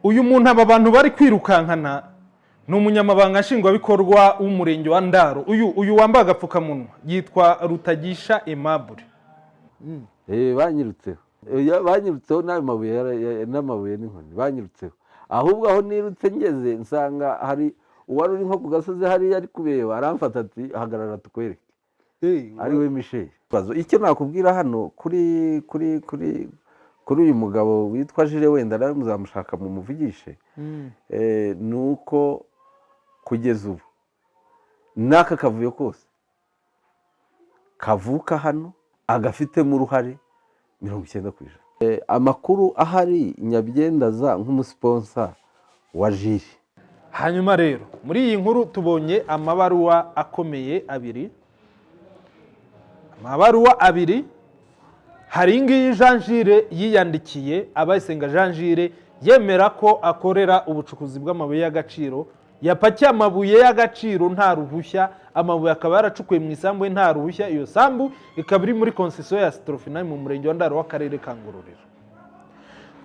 uyu muntu aba bantu bari kwirukankana ni umunyamabanga nshingwabikorwa w'umurenge wa Ndaro. Uyu wambaye agapfukamunwa yitwa Rutagisha Aimable. banyirutseho n'amabuye n'inkoni banyirutseho, ahubwo aho nirutse ngeze nsanga hari uwari uri nko ku gasozi hariya ari kubeba, aramfata ati hagarara tukwereke, ari we Michel. Icyo nakubwira hano kuri uyu mugabo witwa Jire, wenda nawe muzamushaka mu muvugishe, ni uko kugeza ubu n'aka kavuyo kose kavuka hano agafitemo uruhare 90%. Amakuru ahari Nyabyendaza nk'umusponsa wa Jire. Hanyuma rero muri iyi nkuru tubonye amabaruwa akomeye abiri. Amabaruwa abiri, hari ngiyi Jean Jire yiyandikiye Abayisenga Jean Jire yemera ko akorera ubucukuzi bw'amabuye y'agaciro, yapakiye amabuye y'agaciro nta ruhushya, amabuye akaba yaracukuye mu isambu nta ruhushya. Iyo sambu ikaba iri muri concession ya Strofinal mu murenge wa Ndaro w'akarere ka Ngororero.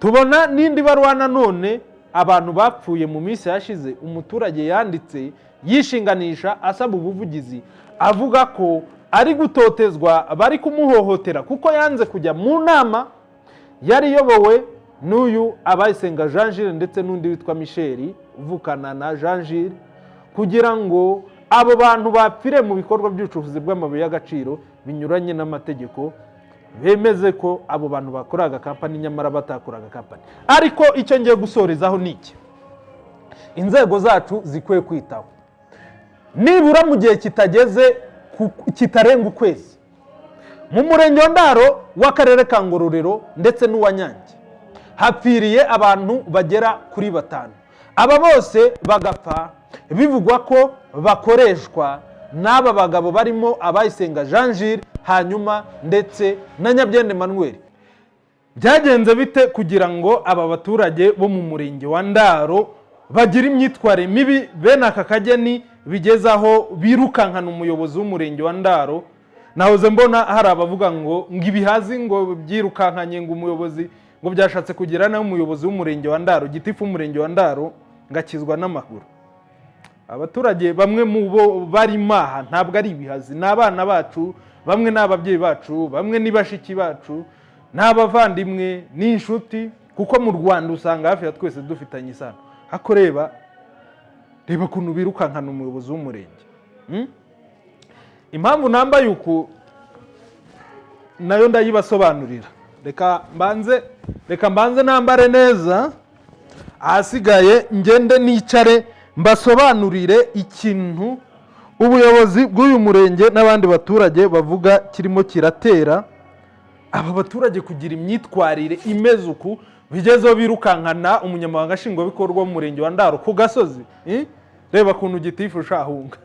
Tubona n'indi baruwa nanone abantu bapfuye mu minsi yashize, umuturage yanditse yishinganisha asaba ubuvugizi, avuga ko ari gutotezwa, bari kumuhohotera kuko yanze kujya mu nama yari yobowe n'uyu Abayisenga Jean Jire ndetse n'undi witwa Michel uvukana na Jean Jire, kugira ngo abo bantu bapfire mu bikorwa by'ubucukuzi bw'amabuye y'agaciro binyuranye n'amategeko, bemeze ko abo bantu bakoraga kampani nyamara batakoraga kampani. Ariko icyo ngiye gusorezaho ni iki: inzego zacu zikwiye kwitaho, nibura mu gihe kitageze kitarenga ukwezi, mu murenge wa Ndaro w'akarere ka Ngororero ndetse n'uwa Nyange hapfiriye abantu bagera kuri 5. Aba bose bagapfa bivugwa ko bakoreshwa n'aba bagabo barimo Abayisenga Jean Jire hanyuma ndetse na Nyabyenda Emmanuel. Byagenze bite kugira ngo aba baturage bo mu murenge wa Ndaro bagira imyitwarire mibi bene aka kageni bigezaho birukankana umuyobozi w'umurenge wa Ndaro? Nahoze mbona hari abavuga ngo ibihazi ngo byirukankanye ngo umuyobozi ngo byashatse kugira nawe umuyobozi w'umurenge wa Ndaro, gitifu w'umurenge wa Ndaro ngakizwa n'amaguru. Abaturage bamwe mu bo bari maha ntabwo ari ibihazi, n'abana bacu, bamwe n'ababyeyi bacu, bamwe ni bashiki bacu, n'abavandimwe, n'inshuti, kuko mu Rwanda usanga hafi ya twese dufitanye isano. Hako reba kuntu birukankana umuyobozi w'umurenge. Impamvu nambaye uku nayo ndayibasobanurira. Reka mbanze nambare neza, ahasigaye ngende nicare mbasobanurire ikintu ubuyobozi bw'uyu murenge n'abandi baturage bavuga kirimo kiratera aba baturage kugira imyitwarire imeze uku, bigezeho birukankana umunyamabanga nshingwabikorwa w'umurenge wa Ndaro ku gasozi. Reba kuntu gitifu shahunga.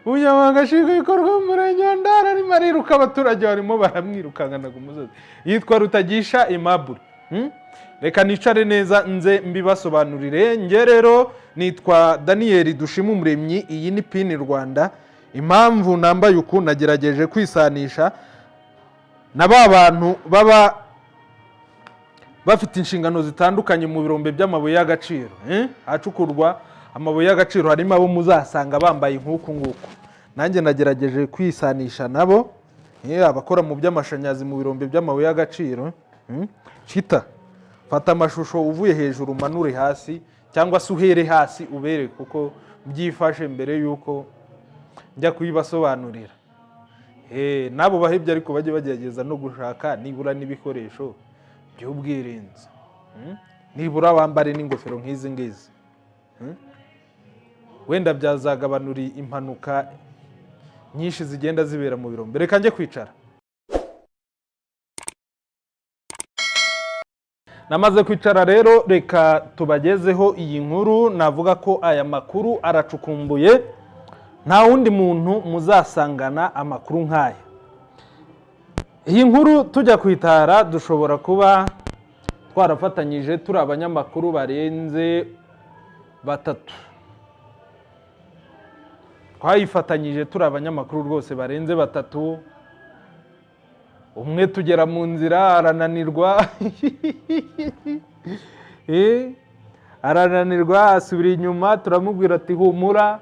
Umunyamabanga nshingwabikorwa w'umurenge wa Ndaro arimo ariruka, abaturage barimo baramwirukankana ku musozi. Yitwa Rutagisha Aimable. Reka nicare neza nze mbibasobanurire. Nge rero nitwa Daniel Dushimumuremyi, iyi ni PIN Rwanda. Impamvu nambaye uku nagerageje kwisanisha na ba bantu baba bafite inshingano zitandukanye mu birombe by'amabuye y'agaciro. Hacukurwa amabuye y'agaciro, harimo abo muzasanga bambaye nk'uku nguku. Nanjye nagerageje kwisanisha nabo, abakora mu by'amashanyarazi mu birombe by'amabuye y'agaciro. Chita fata amashusho uvuye hejuru umanure hasi, cyangwa se uhere hasi ubere kuko byifashe mbere yuko njya kuyibasobanurira. Nabo bahebye ariko bajye bagerageza no gushaka nibura n'ibikoresho by'ubwirinzi, nibura bambare n'ingofero nk'izi ngizi. Wenda byazagabanura impanuka nyinshi zigenda zibera mu birombe. Reka njye kwicara. Namaze kwicara rero, reka tubagezeho iyi nkuru. Navuga ko aya makuru aracukumbuye, nta wundi muntu muzasangana amakuru nk'aya. Iyi nkuru tujya kwitara dushobora kuba twarafatanyije turi abanyamakuru barenze 3. Twayifatanyije turi abanyamakuru rwose barenze 3. umwe tugera mu nzira arananirwa arananirwa asubira inyuma, turamubwira ati humura,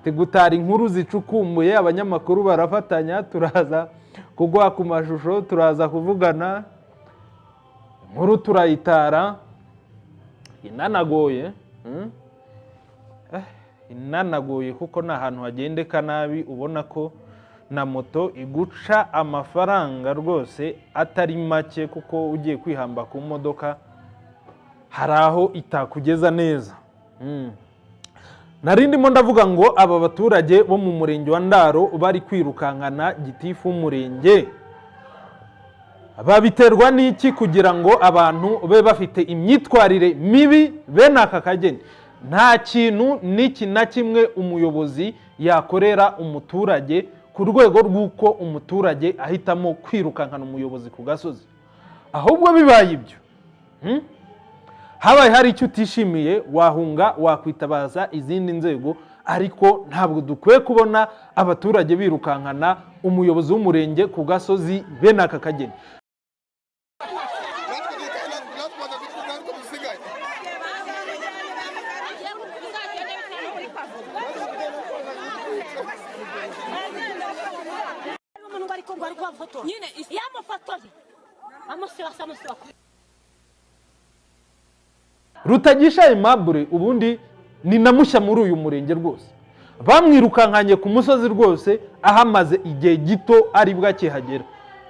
gutara inkuru zicukumbuye, abanyamakuru barafatanya, turaza kuguha ku mashusho, turaza kuvugana, inkuru turayitara. Inanagoye inanagoye kuko ni ahantu hagendeka nabi, ubona ko na moto iguca amafaranga rwose atari make, kuko ugiye kwihamba ku modoka hari aho itakugeza neza. Narindimo ndavuga ngo aba baturage bo mu murenge wa Ndaro bari kwirukankana gitifu w'umurenge, babiterwa n'iki kugira ngo abantu be bafite imyitwarire mibi bene aka kageni? Nta kintu n'iki na kimwe umuyobozi yakorera umuturage ku rwego rw'uko umuturage ahitamo kwirukankana umuyobozi ku gasozi. Ahubwo bibaye ibyo, habaye hari icyo utishimiye, wahunga, wakwitabaza izindi nzego, ariko ntabwo dukwiye kubona abaturage birukankana umuyobozi w'umurenge ku gasozi bene aka kageni. Rutagisha Aimable ubundi ni namushya muri uyu murenge rwose, bamwirukankanye ku musozi rwose, ahamaze igihe gito ari bwake hagera.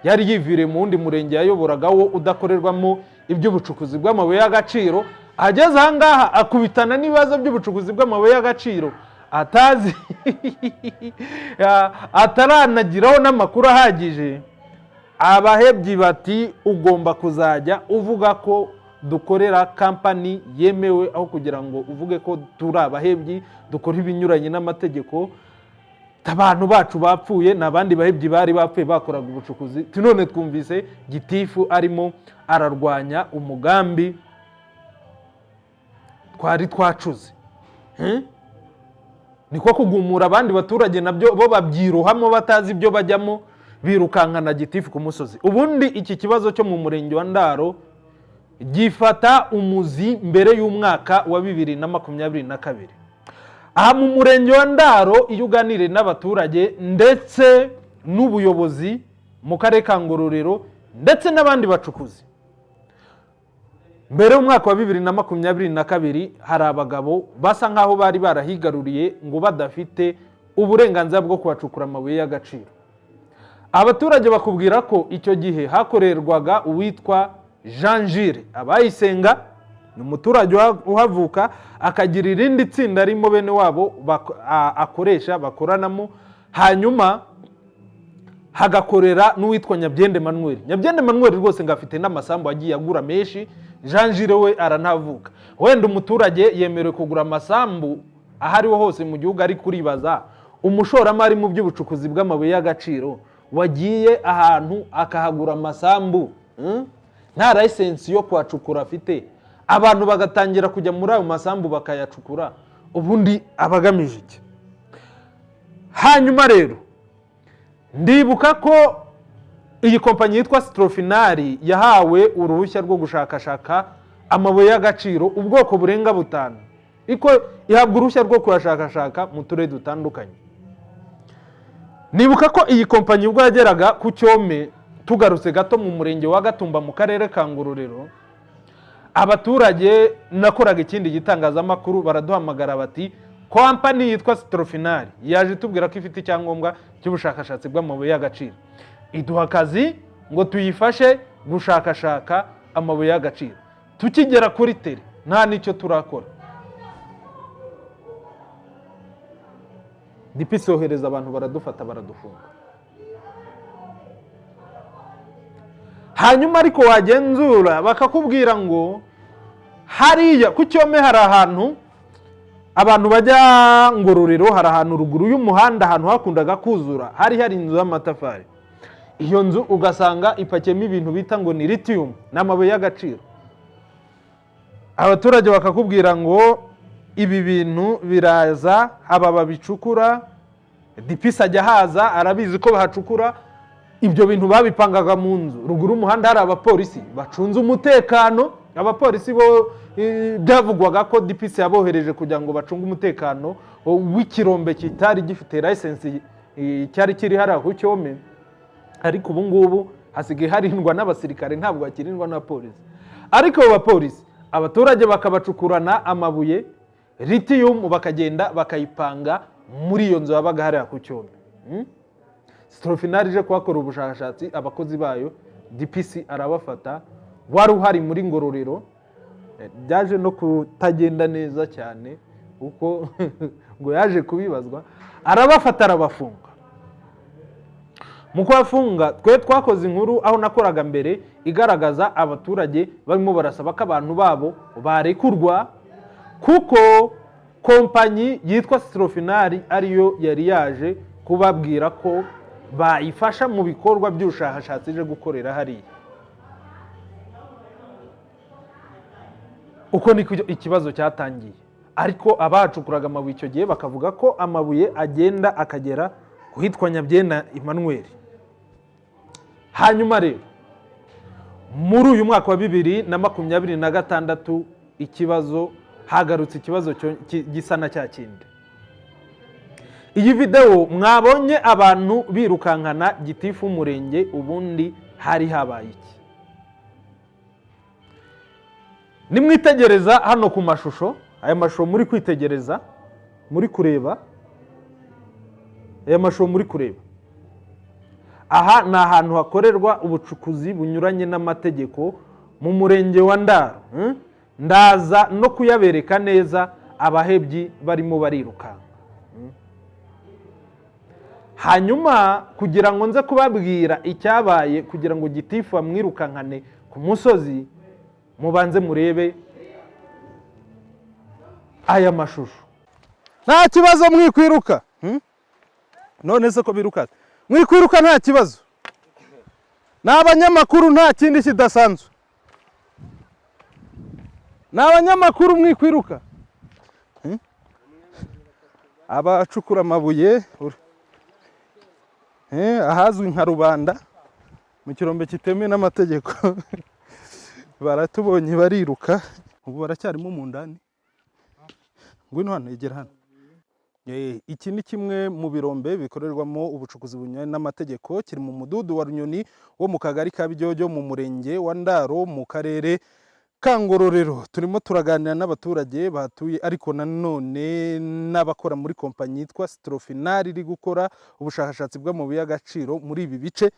Yari yiviriye mu wundi murenge yayoboragaho udakorerwamo iby'ubucukuzi bw'amabuye y'agaciro, ageze aha ngaha akubitana n'ibibazo by'ubucukuzi bw'amabuye y'agaciro atazi ataranagiraho n'amakuru ahagije. Abahebyi bati ugomba kuzajya uvuga ko dukorera kampani yemewe, aho kugira ngo uvuge ko turi abahebyi dukora ibinyuranye n'amategeko. Abantu bacu bapfuye, n'abandi bahebyi bari bapfuye bakoraga ubucukuzi. None twumvise gitifu arimo ararwanya umugambi twari twacuze. Niko kugumura abandi baturage nabyo bo babyiruhamo batazi ibyo bajyamo, birukankana gitifu ku musozi. Ubundi iki kibazo cyo mu murenge wa Ndaro gifata umuzi mbere y'umwaka wa 2022. Aha mu murenge wa Ndaro iyo uganire n'abaturage ndetse n'ubuyobozi mu karere ka Ngororero ndetse n'abandi bacukuzi, mbere y'umwaka wa 2022 hari abagabo basa nkaho bari barahigaruriye ngo badafite uburenganzira bwo kubacukura amabuye y'agaciro. Abaturage bakubwira ko icyo gihe hakorerwaga uwitwa Jean Gilles Abayisenga, ni umuturage uhavuka, akagira irindi tsinda arimo bene wabo akoresha bakoranamo, hanyuma hagakorera n'uwitwa Nyabyende Manuel. Nyabyende Manuel rwose ngafite n'amasambu agiye agura menshi, Jean Gilles we aranavuka. Wenda umuturage yemerewe kugura amasambu ahariho hose mu gihugu, ari kuribaza umushoramari mu by'ubucukuzi bw'amabuye y'agaciro wagiye ahantu akahagura amasambu nta license yo kwacukura afite, abantu bagatangira kujya muri ayo masambu bakayacukura, ubundi abagamije iki? Hanyuma rero ndibuka ko iyi kompanyi yitwa Strofinari yahawe uruhushya rwo gushakashaka amabuye y'agaciro ubwoko burenga 5, iko ihabwa uruhushya rwo kuyashakashaka mu turere dutandukanye. Nibuka ko iyi kompanyi ubwo yageraga ku Cyome, tugarutse gato mu murenge wa Gatumba mu karere ka Ngororero, abaturage nakoraga ikindi gitangazamakuru baraduhamagara bati kompani yitwa Strofinari yaje tubwira ko ifite icyangombwa cy'ubushakashatsi bw'amabuye y'agaciro, iduha akazi ngo tuyifashe gushakashaka amabuye y'agaciro. Tukigera kuri tere nta nicyo turakora, DPC yohereza abantu baradufata baradufunga. Hanyuma ariko wagenzura bakakubwira ngo hariya ku Cyome hari ahantu abantu bajya Ngororero, hari ahantu ruguru y'umuhanda, ahantu hakundaga kuzura, hari inzu y'amatafari. Iyo nzu ugasanga ipakiyemo ibintu bita ngo ni lithium n'amabuye y'agaciro. Abaturage bakakubwira ngo ibi bintu biraza aba babicukura, DPC ajya haza arabizi ko bahacukura, ibyo bintu babipangaga mu nzu, ruguru umuhanda hari abapolisi bacunze umutekano. Abapolisi bo byavugwaga ko DPC yabohereje kugira ngo bacunge umutekano w'ikirombe kitari gifite license cyari kiri hariya ku Cyome, ariko ubu ngubu hasigaye harindwa n'abasirikare, ntabwo hakirindwa n'abapolisi. Ariko abo bapolisi abaturage bakabacukurana amabuye lithium, bakagenda bakayipanga muri iyo nzu yabaga hariya ku Cyome. Strofinari ije kuhakora ubushakashatsi, abakozi bayo DPC arabafata, wari uhari muri Ngororero. Byaje no kutagenda neza cyane kuko ngo yaje kubibazwa, arabafata arabafunga. Mu kubafunga twe twakoze inkuru aho nakoraga mbere igaragaza abaturage barimo barasaba ko abantu babo barekurwa, kuko kompanyi yitwa Strofinari ariyo yari yaje kubabwira ko bayifasha mu bikorwa by'ubushakashatsi ije gukorera hariya. Uko niko ikibazo cyatangiye. Ariko abacukuraga amabuye icyo gihe bakavuga ko amabuye agenda akagera kuhitwa Nyabyenda Emmanuel. Hanyuma rero muri uyu mwaka wa 2026 ikibazo hagarutse ikibazo gisa na cya kindi. Iyi video mwabonye abantu birukankana gitifu umurenge, ubundi hari habaye iki? Nimwitegereza hano ku mashusho, aya mashusho muri kwitegereza, muri kureba, aya mashusho muri kureba, aha ni ahantu hakorerwa ubucukuzi bunyuranye n'amategeko mu murenge wa Ndaro. Ndaza no kuyabereka neza abahebyi barimo barirukanka. Hanyuma kugira ngo nze kubabwira icyabaye, kugira ngo gitifu amwirukankane ku musozi, mubanze murebe aya mashusho. Nta kibazo mwikwiruka. None se ko biruka? Mwikwiruka nta kibazo. N'abanyamakuru nta kindi kidasanzwe. N'abanyamakuru mwikwiruka. Abacukura amabuye ahazwi nka Rubanda mu kirombe kitemewe n'amategeko baratubonye bariruka, ubu baracyarimo mu ndani. Ngwino hano, egera hano. Iki ni kimwe mu birombe bikorerwamo ubucukuzi bunyuranye n'amategeko, kiri mu mudugudu wa Runyoni wo mu kagari ka Bijyojyo mu murenge wa Ndaro mu karere ka Ngororero. Turimo turaganira n'abaturage batuye, ariko nanone n'abakora muri kompanyi yitwa Strofinari iri gukora ubushakashatsi bw'amabuye y'agaciro muri ibi bice.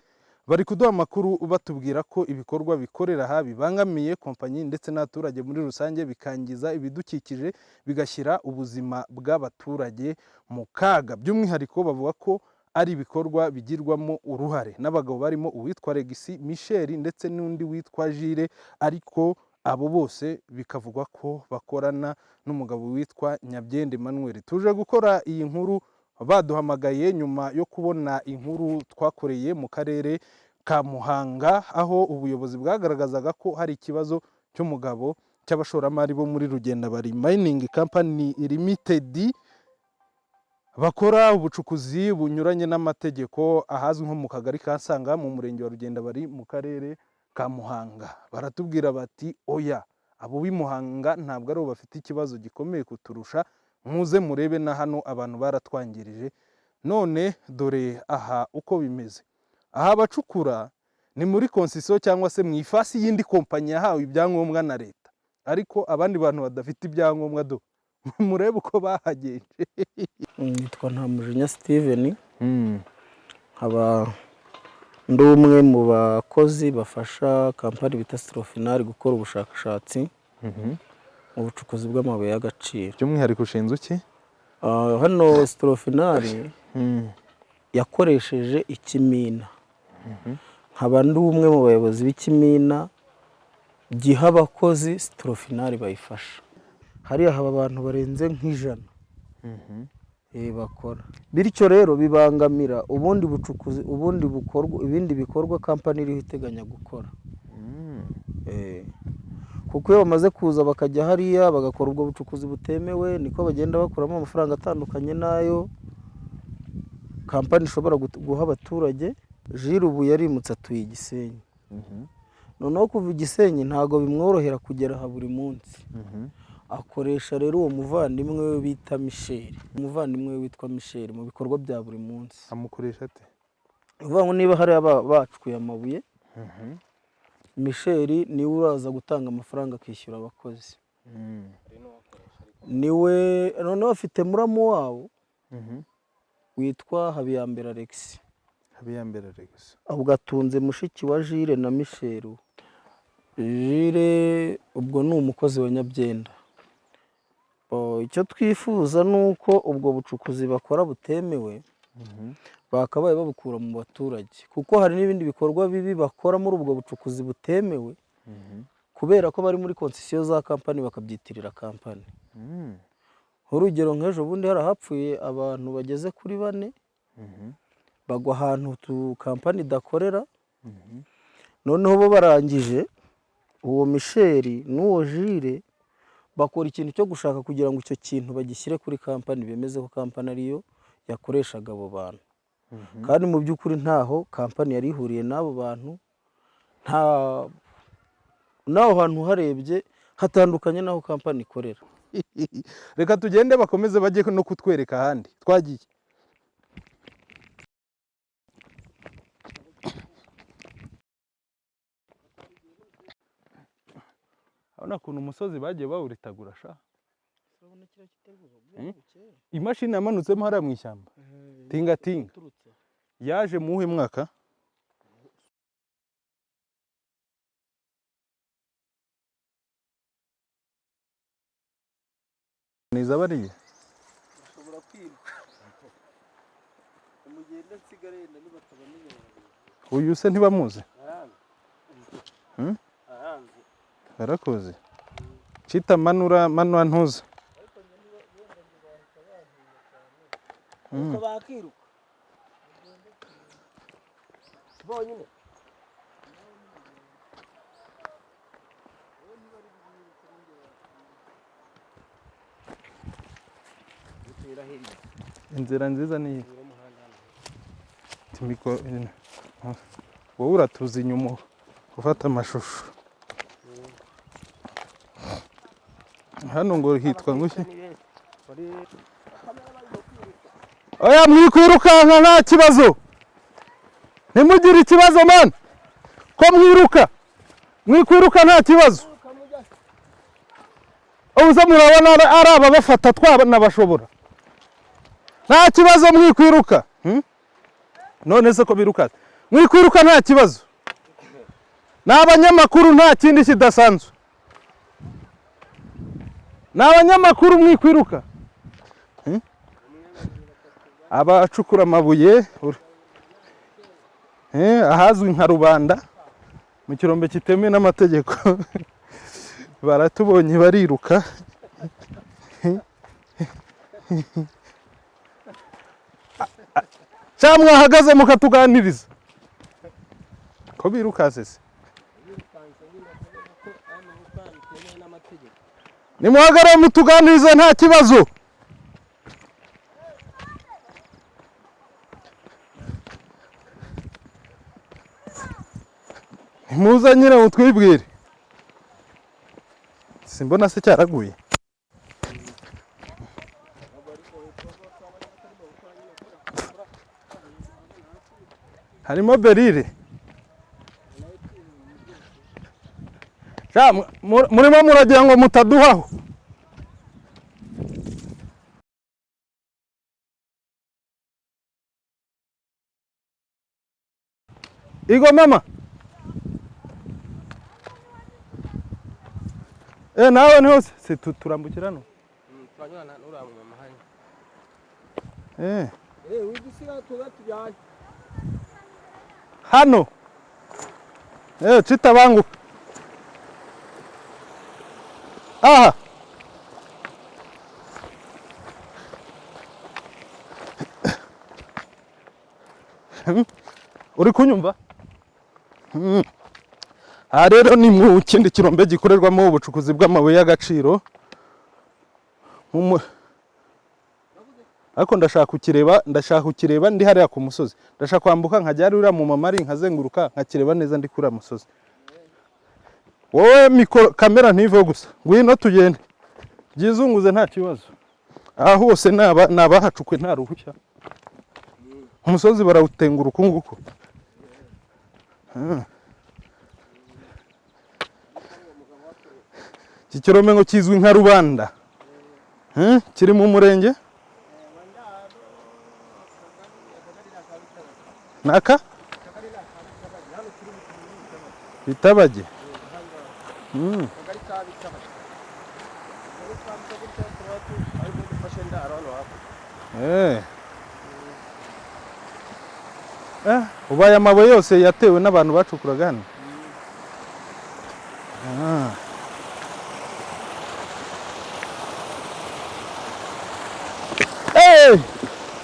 Bari kuduha amakuru batubwira ko ibikorwa bikorera aha bibangamiye kompanyi ndetse n'abaturage muri rusange, bikangiza ibidukikije, bigashyira ubuzima bw'abaturage mu kaga. By'umwihariko bavuga ko ari ibikorwa bigirwamo uruhare n'abagabo barimo uwitwa Regisi Michel ndetse n'undi witwa Jire, ariko abo bose bikavugwa ko bakorana n'umugabo witwa Nyabyenda Emmanuel. Tuje gukora iyi nkuru baduhamagaye nyuma yo kubona inkuru twakoreye mu karere ka Muhanga, aho ubuyobozi bwagaragazaga ko hari ikibazo cy'umugabo cy'abashoramari bo muri Rugendabari Mining Company Limited bakora ubucukuzi bunyuranye n'amategeko ahazwi nko mu kagari ka Sanga mu murenge wa Rugendabari mu karere ka Muhanga. Baratubwira bati oya, abo b'i Muhanga ntabwo ari bo bafite ikibazo gikomeye kuturusha, muze murebe na hano abantu baratwangirije. None dore aha uko bimeze. Aha bacukura ni muri konsisiyo cyangwa se mu ifasi y'indi kompanyi yahawe ibyangombwa na leta, ariko abandi bantu badafite ibyangombwa do murebe uko bahagenje. Nitwa Ntamujinya Steven, nkaba ndi umwe mu bakozi bafasha kampani bita Strofinari gukora ubushakashatsi mu bucukuzi bw'amabuye y'agaciro. By'umwihariko ushinzwe iki? Hano Strofinari yakoresheje ikimina. Nkaba ndi umwe mu bayobozi b'ikimina giha abakozi Strofinari bayifasha. Hariya haba abantu barenze nk'ijana bakora, bityo rero bibangamira ubundi bucukuzi, ubundi bukorwa, ibindi bikorwa kampani iriho iteganya gukora. Kuko iyo bamaze kuza bakajya hariya bagakora ubwo bucukuzi butemewe, niko bagenda bakuramo amafaranga atandukanye nayo kampani ishobora guha abaturage Jire ubu yarimutse atuye i Gisenyi. Noneho kuva i Gisenyi ntabwo bimworohera kugera aha buri munsi. Akoresha rero uwo muvandimwe we bita Michel, umuvandimwe we witwa Michel mu bikorwa bya buri munsi. Amukoresha ate? Uvuga ngo niba hari bacukuye amabuye, Michel niwe uraza gutanga amafaranga akishyura abakozi. Niwe noneho afite muramu wabo witwa Habiyambere Alex. Habiyambere Alex. Ahubwo atunze mushiki wa Jire na Michel. Jire ubwo ni umukozi wa Nyabyenda. Icyo twifuza ni uko ubwo bucukuzi bakora butemewe, bakabaye babukura mu baturage, kuko hari n'ibindi bikorwa bibi bakora muri ubwo bucukuzi butemewe, kubera ko bari muri konsesiyo za kampani bakabyitirira kampani. Urugero nk'ejo bundi hari ahapfuye abantu bageze kuri 4, bagwa ahantu kampani idakorera. Noneho bo barangije, uwo Michel n'uwo Jire bakora ikintu cyo gushaka kugira ngo icyo kintu bagishyire kuri kampani, bemeze ko kampani ariyo yakoreshaga abo bantu. Kandi mu by'ukuri ntaho kampani yari ihuriye n'abo bantu, naho hantu harebye hatandukanye n'aho kampani ikorera. Reka tugende bakomeze bajye no kutwereka ahandi twagiye. Urabona ukuntu umusozi bagiye bawuritagura sha. Imashini yamanutsemo hariya mu ishyamba. Tingatinga yaje mu uhe mwaka? Niza bariye Ushobora kwiruka umugende nsigare yenda nibatabamenye. Uyu se ntibamuzi? Barakoze cita manura ntuza. Bakiruka bonyine. Inzira nziza ni timiko. Wowe uratuza inyuma ufata amashusho. Hano ngo hitwa nguki? Oya mwikwirukanka nta kibazo. Ntimugire ikibazo man. Ko mwiruka. Mwikwiruka nta kibazo. Ubuze murabona ari aba bafata twabana bashobora. Nta kibazo mwikwiruka. None se ko biruka? Mwikwiruka nta kibazo. N'abanyamakuru nta kindi kidasanzwe. N'abanyamakuru mwikwiruka. Abacukura amabuye ahazwi nka Rubanda mu kirombe kitemewe n'amategeko baratubonye bariruka. Cyamwe hagaze mukatuganiriza ko biruka sese. Nimuhagara mutuganiriza nta kibazo. Muza nyine mutwibwire. Simbona se cyaraguye. Harimo berire. Murimo muragira ngo mutaduhaho. Igo mama. Nawe niho se turambukira no. Twanywana n'uramwe amahanya. Wigusira tugatujyaye. Hano. Cita bangu. Aha. Uri kunyumva? Aha rero ni mu kindi kirombe gikorerwamo ubucukuzi bw'amabuye y'agaciro. ariko ndashaka kukireba ndi hariya ku musozi, ndashaka kwambuka nkajya uriya mu mamari nkazenguruka nkakireba neza ndi kuri musozi. Wowe mikoro kamera ntiveho gusa, ngwino tugende byizunguze nta kibazo. Aha hose nabahacukwe nta ruhushya, umusozi barawutenguruka nguko. Iki Kiromengo kizwi nka Rubanda, kiri mu murenge naka Bitabage. Ubaye amabuye yose yatewe n'abantu bacukuraga hano.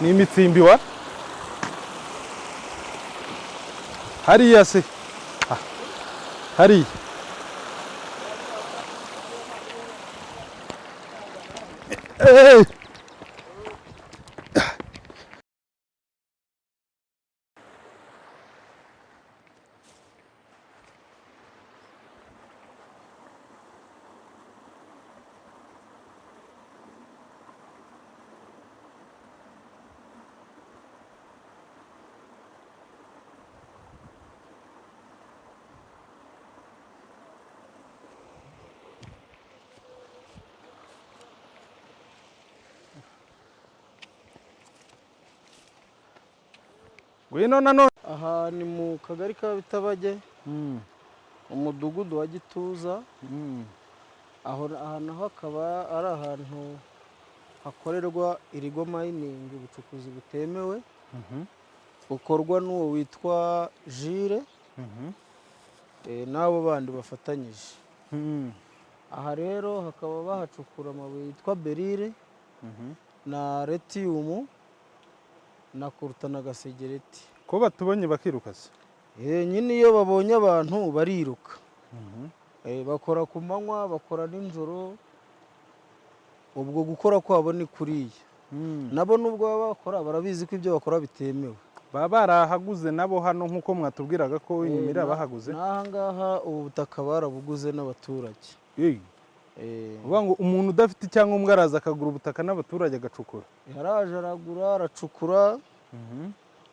Ni imitsimbi wa hariya se, hariya ngwino nanone. Aha ni mu kagari ka Bitabage, umudugudu wa Gituza. Aho naho hakaba ari ahantu hakorerwa irigo mining, ubucukuzi butemewe, bukorwa n'uwo witwa Jire n'abo bandi bafatanyije. Aha rero hakaba bahacukura amabuye yitwa berire na lithium na koruta na gasegereti. Ko batubonye bakiruka se? Nyine iyo babonye abantu bariruka. Bakora ku manywa, bakora nijoro, ubwo gukora kwabo ni kuriya. Nabo nubwo baba bakora barabizi ko ibyo bakora bitemewe. Baba barahaguze nabo hano nk'uko mwatubwiraga ko inyimira bahaguze. N'aha ngaha ubu butaka barabuguze n'abaturage. Uvuga ngo umuntu udafite icyangombwa araza akagura ubutaka n'abaturage agacukura. Yaraje aragura aracukura.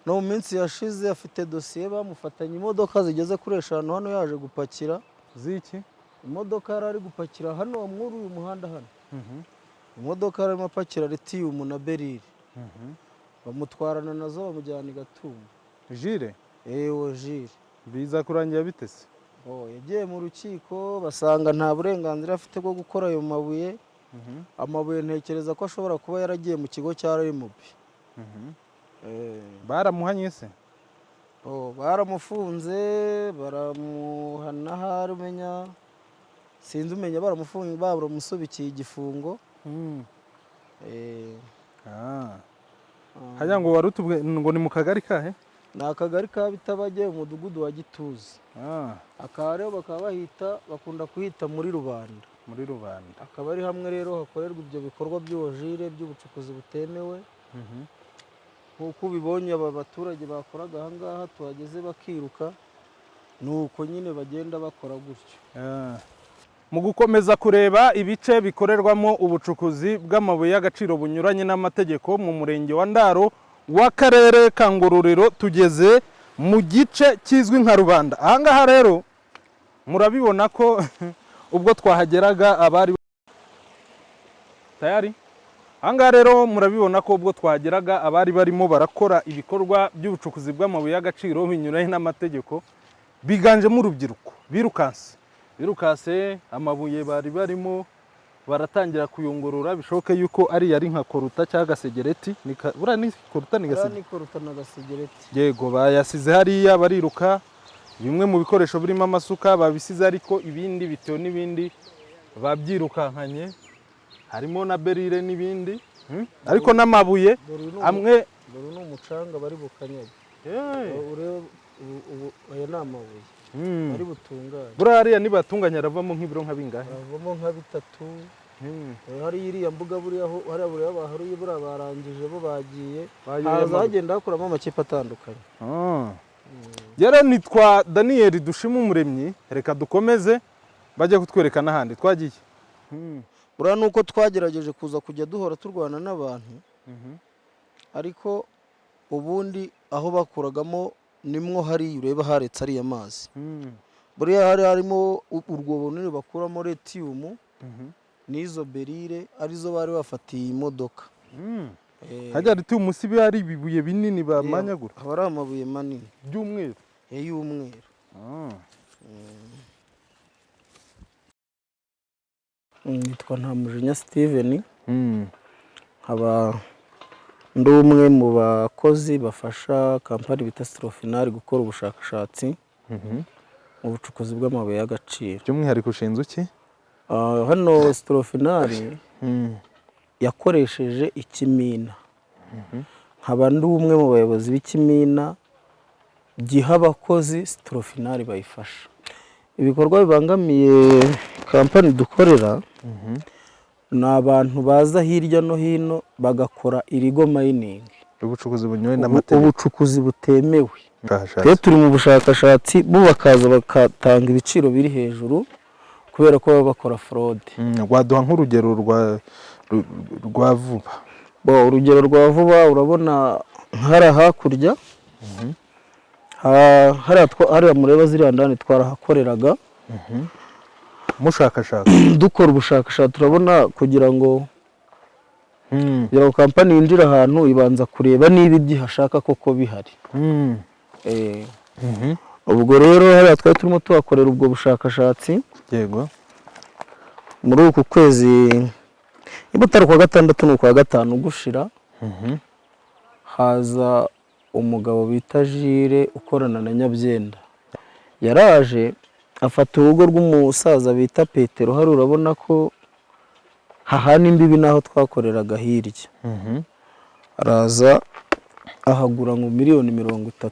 No mu minsi yashize afite dosiye bamufatanye imodoka zigeze kuri 5 hano yaje gupakira. Ziki? Imodoka yari gupakira hano muri uyu muhanda hano. Imodoka yarimo apakira lithium na berire. Bamutwarana nazo bamujyana i Gatumba. Jire? Ewo Jire. Biza kurangira bitese? Yagiye mu rukiko basanga nta burenganzira afite bwo gukora ayo mabuye. Amabuye ntekereza ko ashobora kuba yaragiye mu kigo cya RMB. Baramuhanye se? Baramufunze, baramuhana hari umenya, sinzi umenya baramufunze, baramusubikiye igifungo. Hajya ngo warutubwe ngo ni mu kagari kahe? Ni akagari ka Bitabage, umudugudu wa Gituza. Akaba rero bakunda kuhita muri Rubanda. Muri Rubanda. Akaba ari hamwe rero hakorerwa ibyo bikorwa by'ubujire by'ubucukuzi butemewe. Nk'uko ubibonye aba baturage bakoraga aha ngaha tuhageze bakiruka, nuko nyine bagenda bakora gutyo. Mu gukomeza kureba ibice bikorerwamo ubucukuzi bw'amabuye y'agaciro bunyuranye n'amategeko mu murenge wa Ndaro w'akarere ka Ngororero, tugeze mu gice kizwi nka Rubanda. Aha ngaha rero murabibona ko ubwo twahageraga abari tayari. Aha ngaha rero murabibona ko ubwo twahageraga abari barimo barakora ibikorwa by'ubucukuzi bw'amabuye y'agaciro binyuranye n'amategeko, biganjemo urubyiruko birukase amabuye bari barimo baratangira kuyungurura. Bishoboke yuko ari yari nka koruta cyangwa gasegereti. Bura ni koruta ni gasegereti. Ni koruta na gasegereti. Yego, bayasize hariya bariruka. Bimwe mu bikoresho birimo amasuka babisize, ariko ibindi bitewe n'ibindi babyirukankanye. Harimo na berire n'ibindi, ariko n'amabuye amwe. Dore ni umucanga bari bukanyaga. Aya ni amabuye bari butunganya. Buriya hariya nibatunganya aravamo nk'ibiro nka bingahe? Aravamo nka 3 hari iriya mbuga buriya aho hariya baharuye buriya barangije bo bagiye haza hagenda hakuramo amakipe atandukanye. Yara nitwa Daniel Dushima Umuremyi, reka dukomeze bajya kutwereka n'ahandi twagiye. Buriya nuko twagerageje kuza kujya duhora turwana n'abantu, ariko ubundi aho bakuragamo nimwo hari ureba haretse ariya mazi. Buriya hari harimo urwobo runini bakuramo lithium n'izo berire arizo bari bafatiye imodoka. Hajya lithium si bari bibuye binini bamanyagura. Haba ari amabuye manini by'umweru. Y'umweru. Nitwa Ntamujinya Steven. Nkaba ndi umwe mu bakozi bafasha kampani bita Strofinari gukora ubushakashatsi mu bucukuzi bw'amabuye y'agaciro. By'umwihariko ushinzwe iki? Hano Strofinari yakoresheje ikimina. Nkaba ndi umwe mu bayobozi b'ikimina giha abakozi Strofinari bayifasha. Ibikorwa bibangamiye kampani dukorera ni abantu baza hirya no hino bagakora irigo mining, ubucukuzi bunyoye n'amategeko, ubucukuzi butemewe. Twe turi mu bushakashatsi bo bakaza bakatanga ibiciro biri hejuru kubera ko baba bakora fraude. Waduha nk'urugero rwa vuba? Urugero rwa vuba urabona hari hakurya hariya mureba ziriya ndani twarahakoreraga dukora ubushakashatsi. Turabona kugira ngo kampani yinjira ahantu ibanza kureba niba ibyihashaka koko bihari. Ubwo rero hariya twari turimo tuhakorera ubwo bushakashatsi. Yego. Muri uku kwezi niba utari kwa gatandatu ni ukwa gatanu gushira, haza umugabo bita Jire ukorana na Nyabyenda. Yaraje afata urugo rw'umusaza bita Petero, hari urabona ko hahana imbibi naho twakoreraga hirya. Araza ahagura ngo $30,000,000.